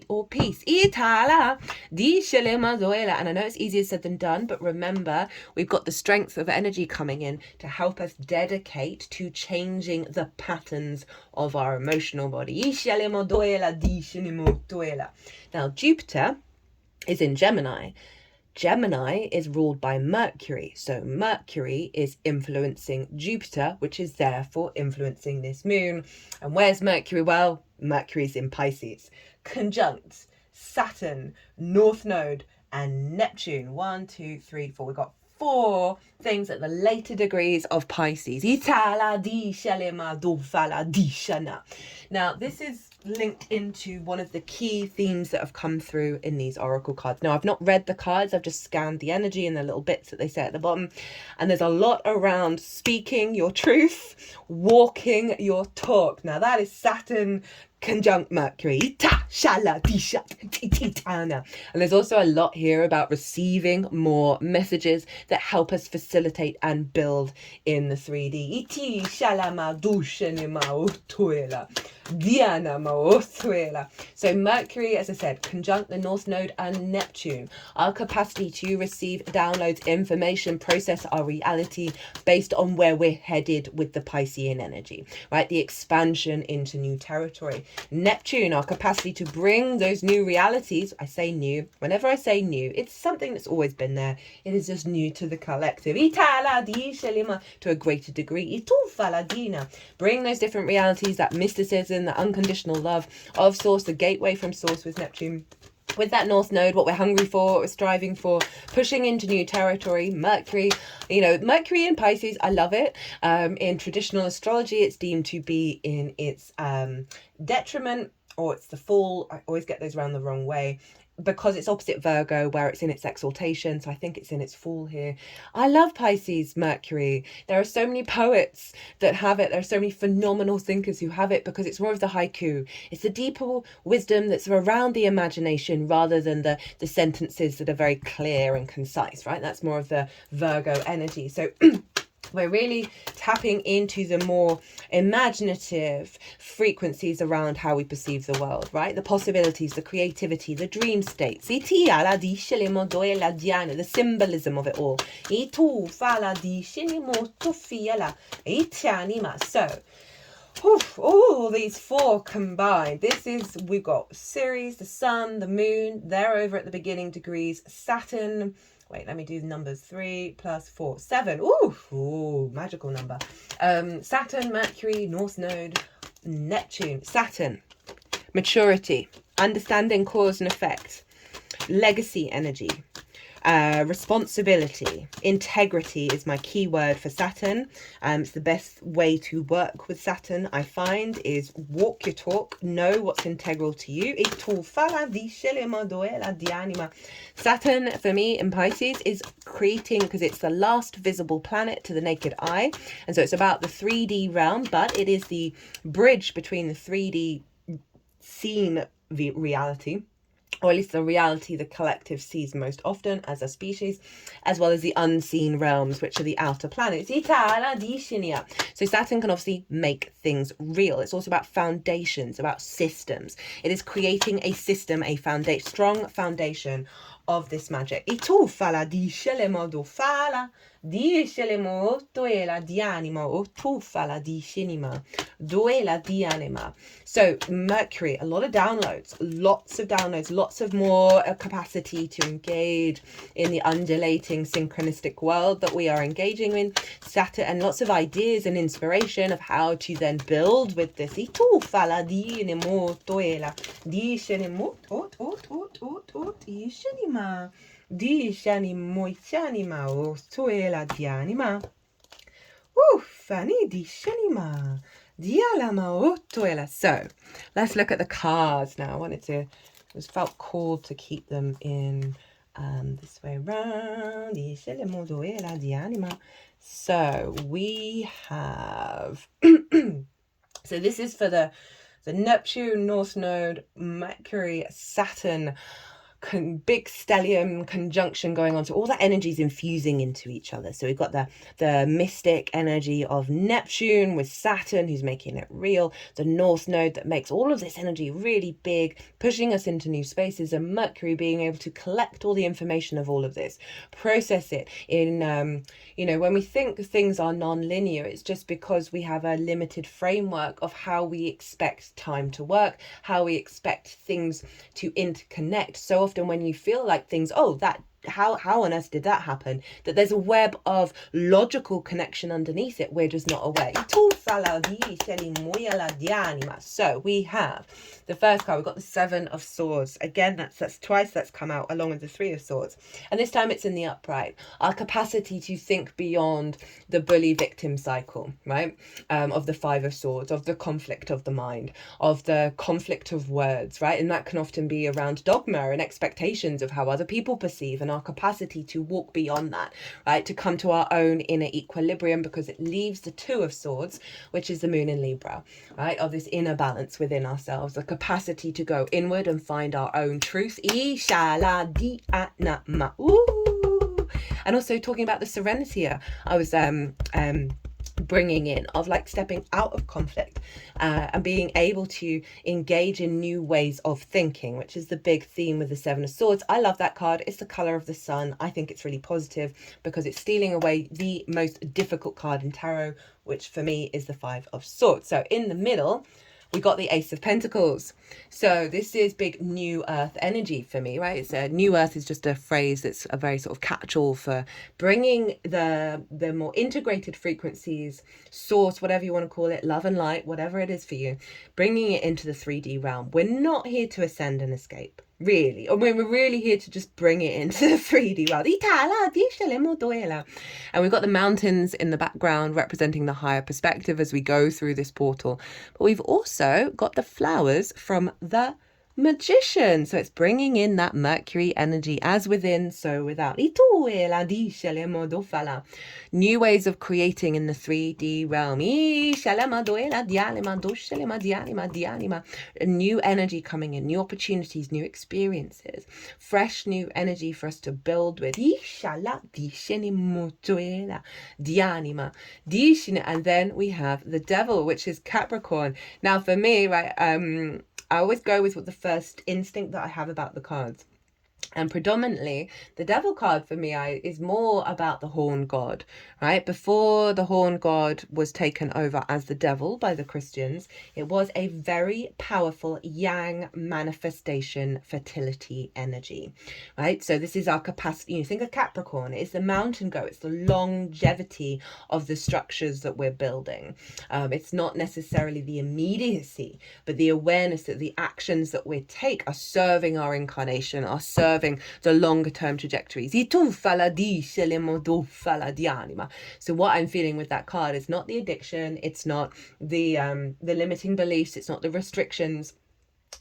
or peace. Itala, dishalemazoela. And I know it's easier said than done, but remember, we've got the strength of energy coming in to help us dedicate to changing the patterns of our emotional body. Now, Jupiter is in Gemini. Gemini is ruled by Mercury, so Mercury is influencing Jupiter, which is therefore influencing this moon. And where's Mercury? Well, Mercury's in Pisces. Conjunct Saturn, North Node, and Neptune. 1, 2, 3, 4. We've got 4 things at the later degrees of Pisces. Now, this is linked into one of the key themes that have come through in these oracle cards. Now, I've not read the cards, I've just scanned the energy and the little bits that they say at the bottom. And there's a lot around speaking your truth, walking your talk. Now, that is Saturn conjunct Mercury. And there's also a lot here about receiving more messages that help us facilitate and build in the 3D. So Mercury, as I said, conjunct the North Node and Neptune. Our capacity to receive downloads, information, process our reality based on where we're headed with the Piscean energy, right? The expansion into new territory. Neptune, our capacity to bring those new realities. I say new. Whenever I say new, it's something that's always been there. It is just new to the collective. To a greater degree. Bring those different realities, that mysticism, the unconditional love of Source, the gateway from Source with Neptune. With that North Node, what we're hungry for, what we're striving for, pushing into new territory. Mercury, Mercury in Pisces, I love it. In traditional astrology, it's deemed to be in its detriment, or it's the fall. I always get those around the wrong way, because it's opposite Virgo, where it's in its exaltation. So I think it's in its fall here. I love Pisces Mercury. There are so many poets that have it. There are so many phenomenal thinkers who have it, because it's more of the haiku. It's the deeper wisdom that's around the imagination rather than the sentences that are very clear and concise, right? That's more of the Virgo energy. So we're really tapping into the more imaginative frequencies around how we perceive the world, right? The possibilities, the creativity, the dream states. The symbolism of it all. So, all these 4 combined. We've got Ceres, the sun, the moon. They're over at the beginning degrees. Saturn. Wait, let me do the numbers. 3 plus 4, 7. Ooh, magical number. Saturn, Mercury, North Node, Neptune. Saturn, maturity, understanding cause and effect, legacy energy, responsibility, integrity is my key word for Saturn. It's the best way to work with Saturn, I find, is walk your talk, know what's integral to you. Saturn, for me, in Pisces, is creating, because it's the last visible planet to the naked eye. And so it's about the 3D realm, but it is the bridge between the 3D seen reality, or at least the reality the collective sees most often as a species, as well as the unseen realms, which are the outer planets. So Saturn can obviously make things real. It's also about foundations, about systems. It is creating a system, a strong foundation of this magic. So Mercury, a lot of downloads, lots of more capacity to engage in the undulating synchronistic world that we are engaging in. Saturn, and lots of ideas and inspiration of how to then build with this. So let's look at the cards now. I felt called to keep them in this way around. So we have so this is for the Neptune, North Node, Mercury, Saturn big stellium conjunction going on. So all that energy is infusing into each other. So we've got the mystic energy of Neptune with Saturn, who's making it real, the North Node that makes all of this energy really big, pushing us into new spaces, and Mercury being able to collect all the information of all of this, process it in, when we think things are non-linear, it's just because we have a limited framework of how we expect time to work, how we expect things to interconnect. So often when you feel like things, how on earth did that happen, that there's a web of logical connection underneath it, we're just not aware. So we have the first card, we've got the Seven of Swords. Again, that's twice that's come out along with the Three of Swords, and this time it's in the upright. Our capacity to think beyond the bully victim cycle, right, of the Five of Swords, of the conflict of the mind, of the conflict of words, right, and that can often be around dogma and expectations of how other people perceive, and our capacity to walk beyond that, right, to come to our own inner equilibrium, because it leaves the Two of Swords, which is the moon in Libra, right, of this inner balance within ourselves, the capacity to go inward and find our own truth. And also talking about the serenity I was bringing in, of like stepping out of conflict and being able to engage in new ways of thinking, which is the big theme with the Seven of Swords. I love that card. It's the color of the sun. I think it's really positive because it's stealing away the most difficult card in tarot, which for me is the Five of Swords. So in the middle, we got the Ace of Pentacles. So this is big new earth energy for me, right? It's new earth is just a phrase that's a very sort of catch-all for bringing the more integrated frequencies, source, whatever you want to call it, love and light, whatever it is for you, bringing it into the 3D realm. We're not here to ascend and escape, really. I mean, we're really here to just bring it into the 3D world. And we've got the mountains in the background representing the higher perspective as we go through this portal. But we've also got the flowers from the Magician. So it's bringing in that Mercury energy, as within, so without. New ways of creating in the 3D realm. A new energy coming in, new opportunities, new experiences, fresh new energy for us to build with. And then we have the Devil, which is Capricorn. Now for me, right, I always go with what the first instinct that I have about the cards. And predominantly, the Devil card for me is more about the Horn God, right? Before the Horn God was taken over as the devil by the Christians, it was a very powerful yang manifestation fertility energy, right? So this is our capacity. You think of Capricorn, it's the mountain goat, it's the longevity of the structures that we're building. It's not necessarily the immediacy, but the awareness that the actions that we take are serving our incarnation, are serving the longer term trajectories. So what I'm feeling with that card is not the addiction, it's not the limiting beliefs, it's not the restrictions.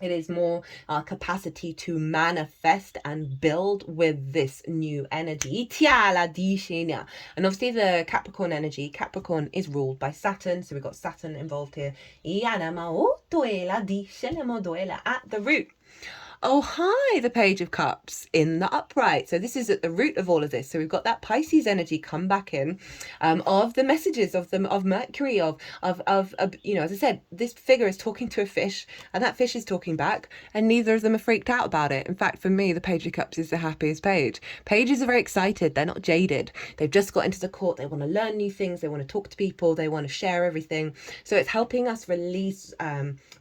It is more our capacity to manifest and build with this new energy. And obviously the Capricorn energy, Capricorn is ruled by Saturn. So we've got Saturn involved here. At the root. Oh, hi, the Page of Cups in the upright. So this is at the root of all of this. So we've got that Pisces energy come back in, of the messages of Mercury, of as I said, this figure is talking to a fish and that fish is talking back, and neither of them are freaked out about it. In fact, for me, the Page of Cups is the happiest page. Pages are very excited. They're not jaded. They've just got into the court. They want to learn new things. They want to talk to people. They want to share everything. So it's helping us release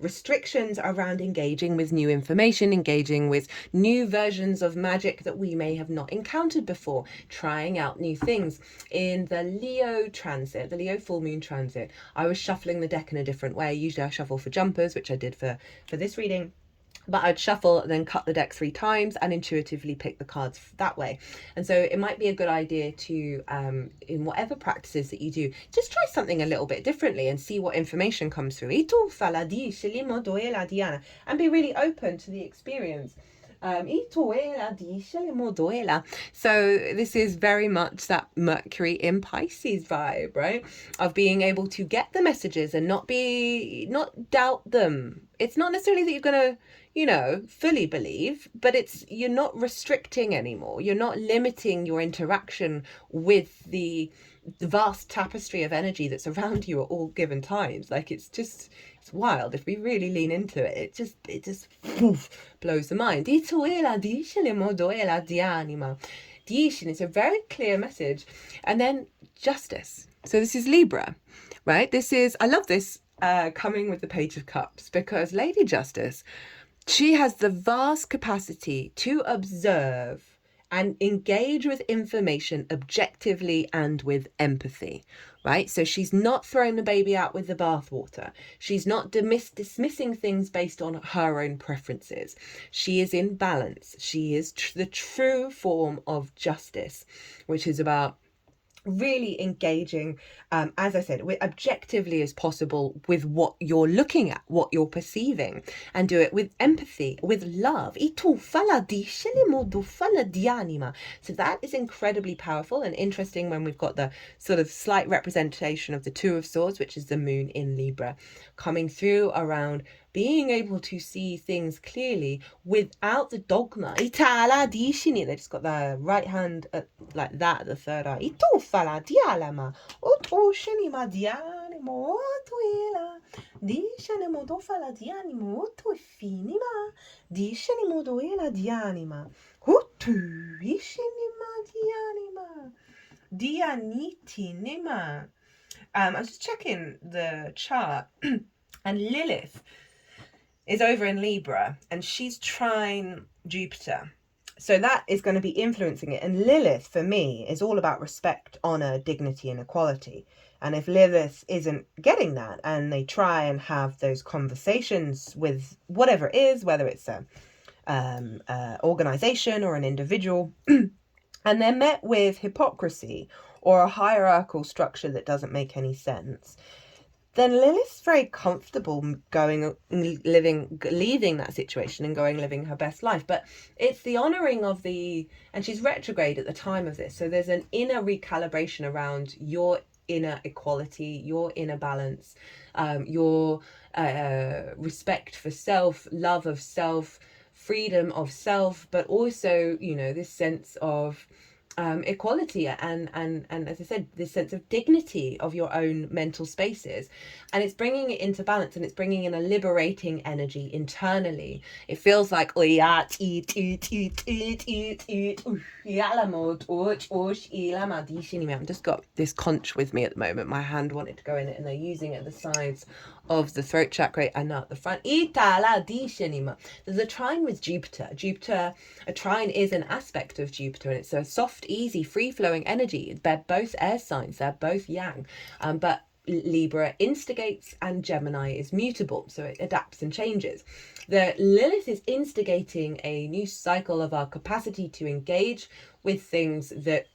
restrictions around engaging with new information, engaging with new versions of magic that we may have not encountered before, trying out new things. In the Leo transit, the Leo full moon transit, I was shuffling the deck in a different way. Usually I shuffle for jumpers, which I did for this reading. But I'd shuffle, then cut the deck 3 times and intuitively pick the cards that way. And so it might be a good idea to, in whatever practices that you do, just try something a little bit differently and see what information comes through. And be really open to the experience. So this is very much that Mercury in Pisces vibe, right? Of being able to get the messages and not doubt them. It's not necessarily that you're gonna, fully believe, but you're not restricting anymore. You're not limiting your interaction with the vast tapestry of energy that's around you at all given times. Like it's wild. If we really lean into it, it just blows the mind. It's a very clear message. And then justice. So this is Libra, right? I love this coming with the Page of Cups, because Lady Justice, she has the vast capacity to observe and engage with information objectively and with empathy, right? So she's not throwing the baby out with the bathwater. She's not dismissing things based on her own preferences. She is in balance. She is the true form of justice, which is about really engaging, as I said, with objectively as possible with what you're looking at, what you're perceiving, and do it with empathy, with love. So that is incredibly powerful and interesting when we've got the sort of slight representation of the Two of Swords, which is the moon in Libra, coming through around being able to see things clearly without the dogma. They just got the right hand like that, the third eye. I was just checking the chart and Lilith is over in Libra and she's trine Jupiter. So that is going to be influencing it. And Lilith, for me, is all about respect, honor, dignity, and equality. And if Lilith isn't getting that, and they try and have those conversations with whatever it is, whether it's a organization or an individual, and they're met with hypocrisy or a hierarchical structure that doesn't make any sense, then Lilith's very comfortable leaving that situation and living her best life. But it's the honouring of and she's retrograde at the time of this. So there's an inner recalibration around your inner equality, your inner balance, your respect for self, love of self, freedom of self, but also, this sense of equality and as I said, this sense of dignity of your own mental spaces, and it's bringing it into balance, and it's bringing in a liberating energy internally. It feels like I've just got this conch with me at the moment. My hand wanted to go in it, and they're using it at the sides of the throat chakra and not the front. There's a trine with Jupiter. A trine is an aspect of Jupiter, and it's a soft, easy, free-flowing energy. They're both air signs, they're both yang, but Libra instigates and Gemini is mutable, so it adapts and changes. The Lilith is instigating a new cycle of our capacity to engage with things that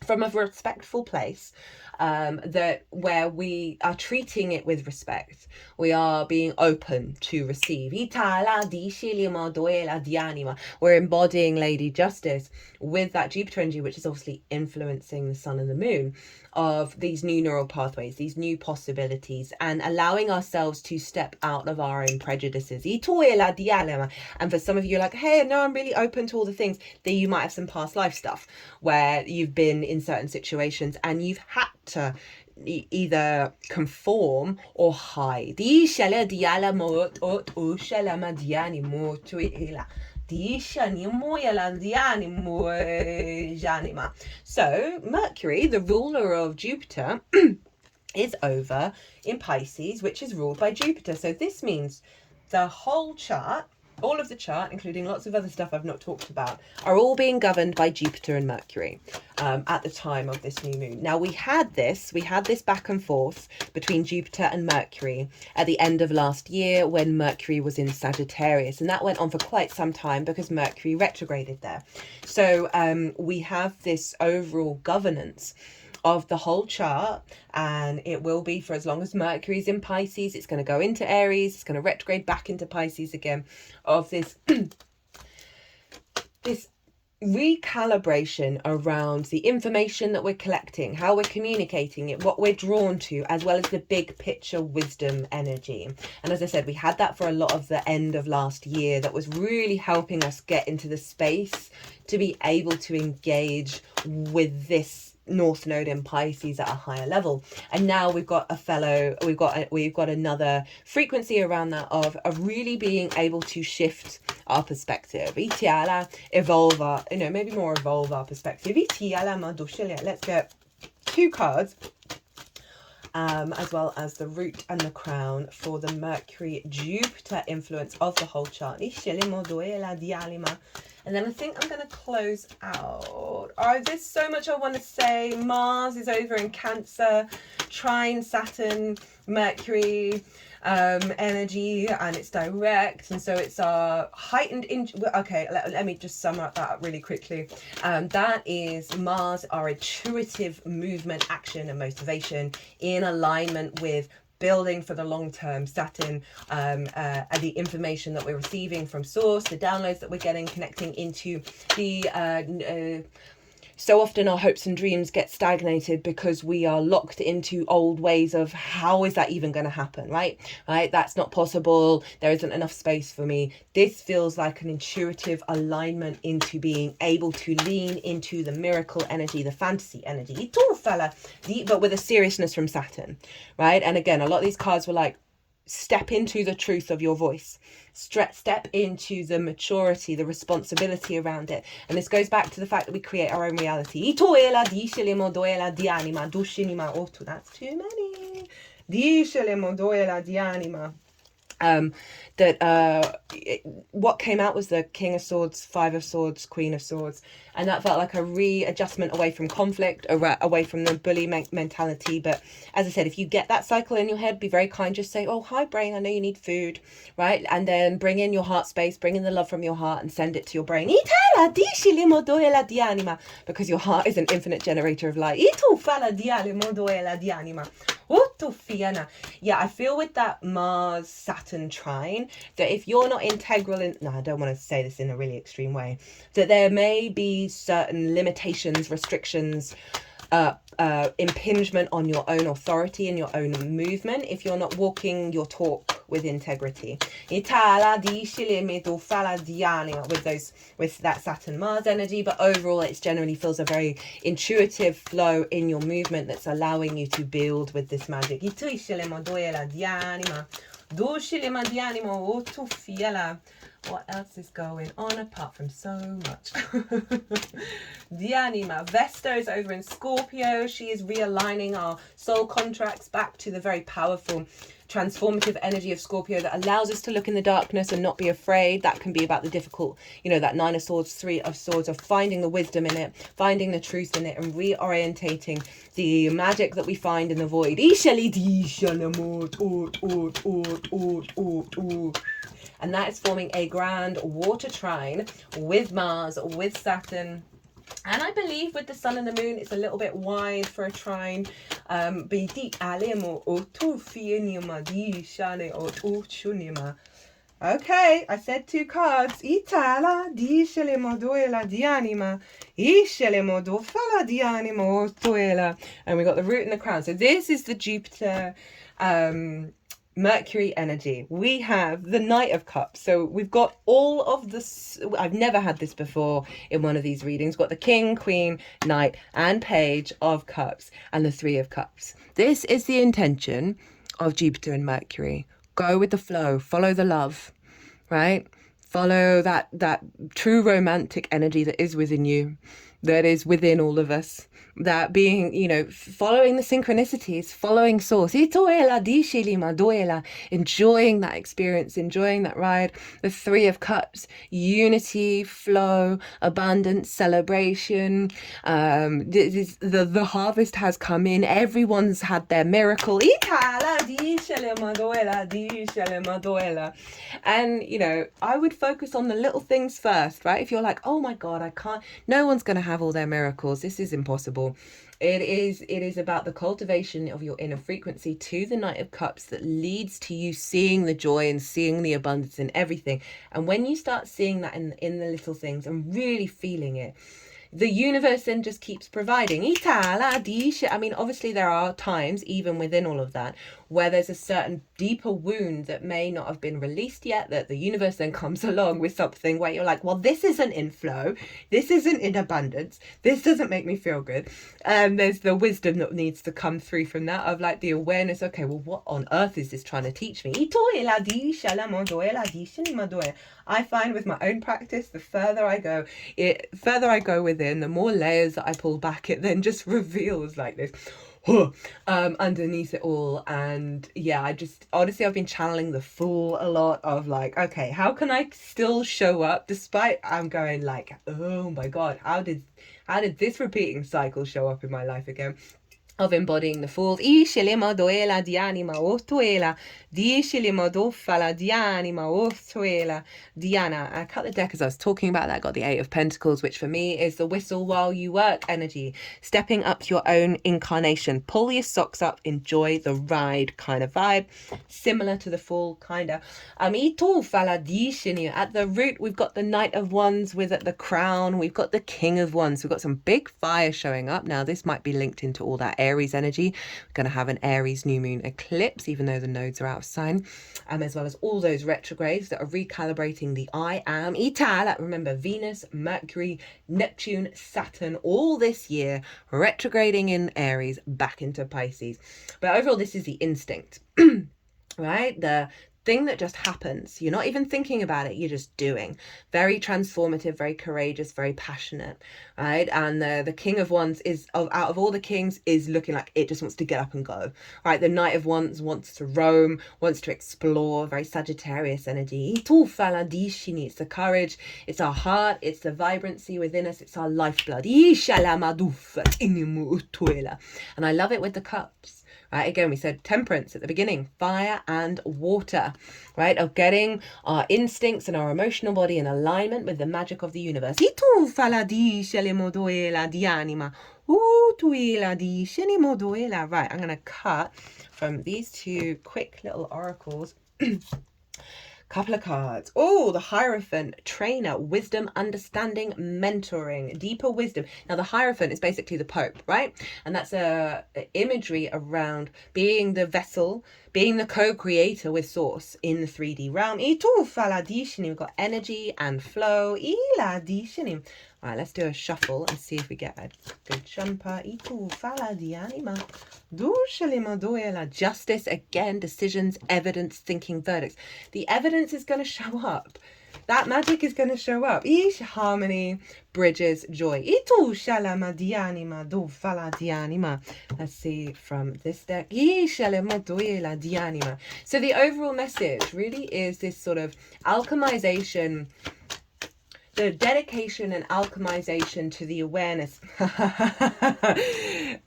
from a respectful place, that where we are treating it with respect, we are being open to receive. We're embodying Lady Justice with that Jupiter energy, which is obviously influencing the sun and the moon, of these new neural pathways, these new possibilities, and allowing ourselves to step out of our own prejudices. And for some of you, like, hey, no, I'm really open to all the things, that you might have some past life stuff where you've been in certain situations and you've had to either conform or hide. So Mercury, the ruler of Jupiter, is over in Pisces, which is ruled by Jupiter. So this means the whole chart, all of the chart, including lots of other stuff I've not talked about, are all being governed by Jupiter and Mercury at the time of this new moon. Now we had this back and forth between Jupiter and Mercury at the end of last year when Mercury was in Sagittarius, and that went on for quite some time because Mercury retrograded there. So we have this overall governance of the whole chart, and it will be for as long as Mercury's in Pisces. It's going to go into Aries, it's going to retrograde back into Pisces again, of this this recalibration around the information that we're collecting, how we're communicating it, what we're drawn to, as well as the big picture wisdom energy. And as I said, we had that for a lot of the end of last year. That was really helping us get into the space to be able to engage with this North Node in Pisces at a higher level. And now we've got we've got another frequency around that of really being able to shift our perspective. Evolve our, maybe more evolve our perspective. Let's get 2 cards. As well as the root and the crown for the Mercury Jupiter influence of the whole chart. And then I think I'm going to close out. Oh, there's so much I want to say. Mars is over in Cancer, trine Saturn, Mercury energy, and it's direct, and so it's a heightened okay, let me just sum up that really quickly. That is Mars, our intuitive movement, action and motivation in alignment with building for the long term. Saturn, the information that we're receiving from source, the downloads that we're getting, connecting into the so often our hopes and dreams get stagnated because we are locked into old ways of how is that even going to happen, right? That's not possible. There isn't enough space for me. This feels like an intuitive alignment into being able to lean into the miracle energy, the fantasy energy, but with a seriousness from Saturn, right? And again, a lot of these cards were like, step into the truth of your voice, step into the maturity, the responsibility around it. And this goes back to the fact that we create our own reality. That's too many. What came out was the King of Swords, Five of Swords, Queen of Swords, and that felt like a readjustment away from conflict, away from the bully mentality. But as I said, if you get that cycle in your head, be very kind, just say, oh, hi brain, I know you need food, right? And then bring in your heart space, bring in the love from your heart and send it to your brain, because your heart is an infinite generator of light. Yeah, I feel with that Mars Saturn trine that if you're not integral in, no, I don't want to say this in a really extreme way, that there may be certain limitations, restrictions, impingement on your own authority and your own movement if you're not walking your talk with integrity. With that Saturn Mars energy, but overall it generally feels a very intuitive flow in your movement that's allowing you to build with this magic. What else is going on apart from so much? Dianima. Vesta is over in Scorpio. She is realigning our soul contracts back to the very powerful transformative energy of Scorpio that allows us to look in the darkness and not be afraid. That can be about the difficult, that Nine of Swords, Three of Swords, of finding the wisdom in it, finding the truth in it, and reorientating the magic that we find in the void. And that is forming a grand water trine with Mars, with Saturn. And I believe with the sun and the moon, it's a little bit wide for a trine. Okay, I said 2 cards. And we got the root and the crown. So this is the Jupiter Mercury energy. We have the Knight of Cups. So we've got all of this. I've never had this before in one of these readings. We've got the King, Queen, Knight, and Page of Cups, and the Three of Cups. This is the intention of Jupiter and Mercury. Go with the flow, follow the love, right? Follow that true romantic energy that is within you, that is within all of us. That being, following the synchronicities, following source, enjoying that experience, enjoying that ride. The Three of Cups, unity, flow, abundance, celebration. The harvest has come in. Everyone's had their miracle. And, you know, I would focus on the little things first, right? If you're like, oh my God, I can't, no one's going to have all their miracles. This is impossible. It is about the cultivation of your inner frequency to the Knight of Cups that leads to you seeing the joy and seeing the abundance in everything. And when you start seeing that in the little things and really feeling it, the universe then just keeps providing. I mean, obviously there are times, even within all of that, where there's a certain deeper wound that may not have been released yet, that the universe then comes along with something where you're like, well, this isn't in flow, this isn't in abundance, this doesn't make me feel good. There's the wisdom that needs to come through from that, of like the awareness, okay, well, what on earth is this trying to teach me? I find with my own practice, the further I go within, the more layers that I pull back, it then just reveals like this underneath it all. And yeah, I just honestly, I've been channeling the Fool a lot, of like, okay, how can I still show up despite I'm going like, oh my God, how did this repeating cycle show up in my life again? Of embodying the Fool. Diana, I cut the deck as I was talking about that. I got the 8 of Pentacles, which for me is the whistle while you work energy. Stepping up to your own incarnation. Pull your socks up, enjoy the ride kind of vibe. Similar to the Fool, kind of. At the root, we've got the Knight of Wands with at the crown. We've got the King of Wands. We've got some big fire showing up. Now, this might be linked into all that Aries energy. We're going to have an Aries new moon eclipse, even though the nodes are out of sign, as well as all those retrogrades that are recalibrating the I am Ital. Remember, Venus, Mercury, Neptune, Saturn, all this year retrograding in Aries back into Pisces. But overall, this is the instinct, right? The thing that just happens. You're not even thinking about it, you're just doing. Very transformative, very courageous, very passionate, right? And the King of Wands is, out of all the kings, is looking like it just wants to get up and go, right? The Knight of Wands wants to roam, wants to explore, very Sagittarius energy. It's the courage, it's our heart, it's the vibrancy within us, it's our lifeblood. And I love it with the cups. Right, again, we said temperance at the beginning, fire and water, right, of getting our instincts and our emotional body in alignment with the magic of the universe. Right, I'm going to cut from these two quick little oracles. Couple of cards. Oh, the Hierophant, trainer, wisdom, understanding, mentoring, deeper wisdom. Now, the Hierophant is basically the Pope, right? And that's a imagery around being the vessel, being the co-creator with Source in the 3D realm. We've got energy and flow. All right, let's do a shuffle and see if we get a good jumper. Justice, again, decisions, evidence, thinking, verdicts. The evidence is going to show up. That magic is going to show up. Harmony, bridges, joy. Let's see from this deck. So the overall message really is this sort of alchemization, the dedication and alchemization to the awareness,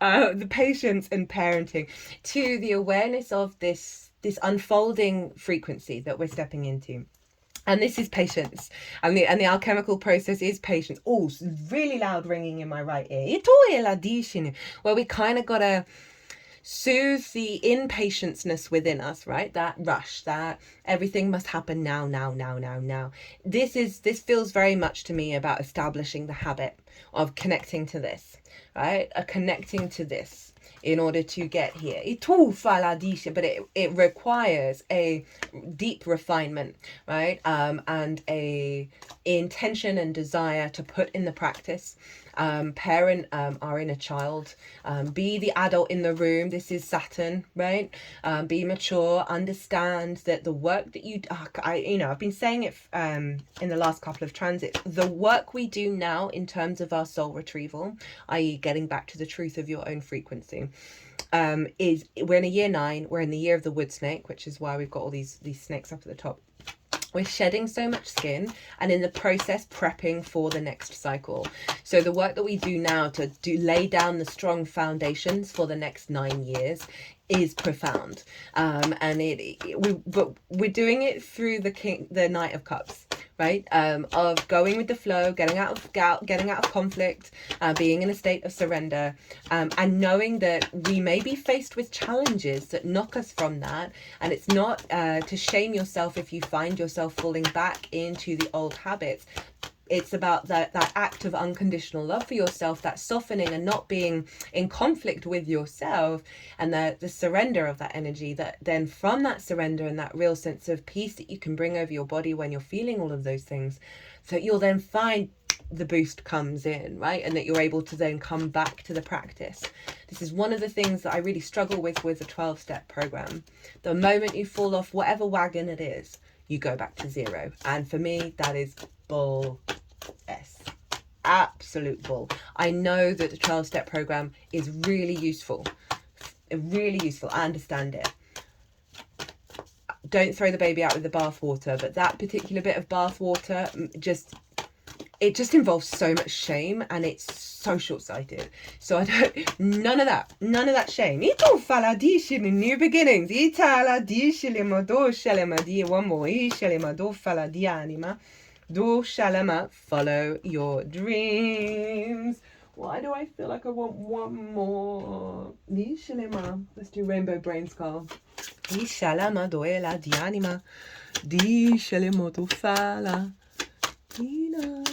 the patience and parenting, to the awareness of this unfolding frequency that we're stepping into. And this is patience. And the alchemical process is patience. Oh, really loud ringing in my right ear. Where we kind of got to soothe the impatienceness within us, right? That rush, that everything must happen now. This feels very much to me about establishing the habit of connecting to this, right? Connecting to this in order to get here. But it requires a deep refinement, right? And a intention and desire to put in the practice. Parent our inner child, be the adult in the room. This is Saturn, right? Be mature, understand that the work that I've been saying it in the last couple of transits, the work we do now in terms of our soul retrieval, i.e. getting back to the truth of your own frequency, is we're in a year 9, we're in the year of the wood snake, which is why we've got all these snakes up at the top. We're shedding so much skin and in the process prepping for the next cycle. So the work that we do now to lay down the strong foundations for the next 9 years is profound, and but we're doing it through the Knight of Cups, right? Of going with the flow, getting out of doubt, getting out of conflict, being in a state of surrender, and knowing that we may be faced with challenges that knock us from that. And it's not to shame yourself if you find yourself falling back into the old habits. It's about that act of unconditional love for yourself, that softening and not being in conflict with yourself, and the surrender of that energy, that then from that surrender and that real sense of peace that you can bring over your body when you're feeling all of those things, so you'll then find the boost comes in, right? And that you're able to then come back to the practice. This is one of the things that I really struggle with a 12-step program. The moment you fall off whatever wagon it is, you go back to zero. And for me, that is bull. Absolute bull. I know that the 12-step program is really useful. I understand it. Don't throw the baby out with the bathwater, but that particular bit of bathwater just involves so much shame, and it's so short-sighted. So I don't, none of that shame. Ito fala disci new beginnings. Itala disci le modo shalema di uomo ishalema do fala di anima. Do shalema, follow your dreams. Why do I feel like I want one more? Di shalema. Let's do Rainbow Brainskull. Di shalema doela di anima. Di shalema do fala. Dina,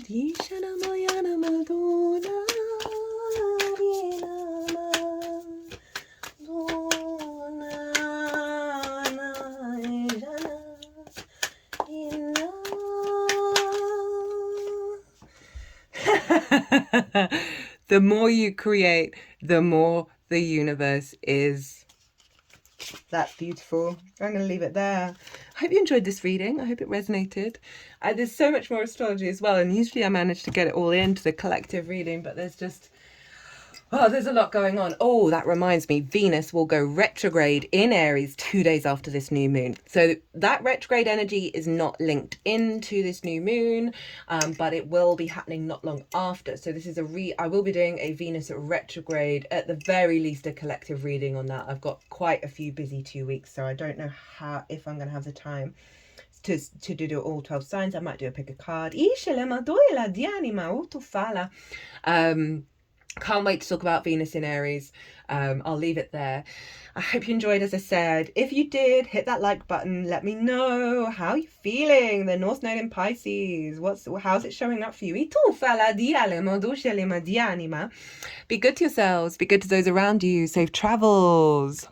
di shalema yana madonna. The more you create, the more the universe is. That's beautiful. I'm going to leave it there. I hope you enjoyed this reading. I hope it resonated. There's so much more astrology as well, and usually I manage to get it all into the collective reading, but there's a lot going on. Oh, that reminds me, Venus will go retrograde in Aries 2 days after this new moon. So that retrograde energy is not linked into this new moon, but it will be happening not long after. So this is I will be doing a Venus retrograde, at the very least a collective reading on that. I've got quite a few busy 2 weeks, so I don't know if I'm going to have the time to do all 12 signs. I might do a pick a card. Can't wait to talk about Venus in Aries. I'll leave it there. I hope you enjoyed, as I said. If you did, hit that like button. Let me know how you're feeling. The North Node in Pisces. How's it showing up for you? Be good to yourselves. Be good to those around you. Safe travels.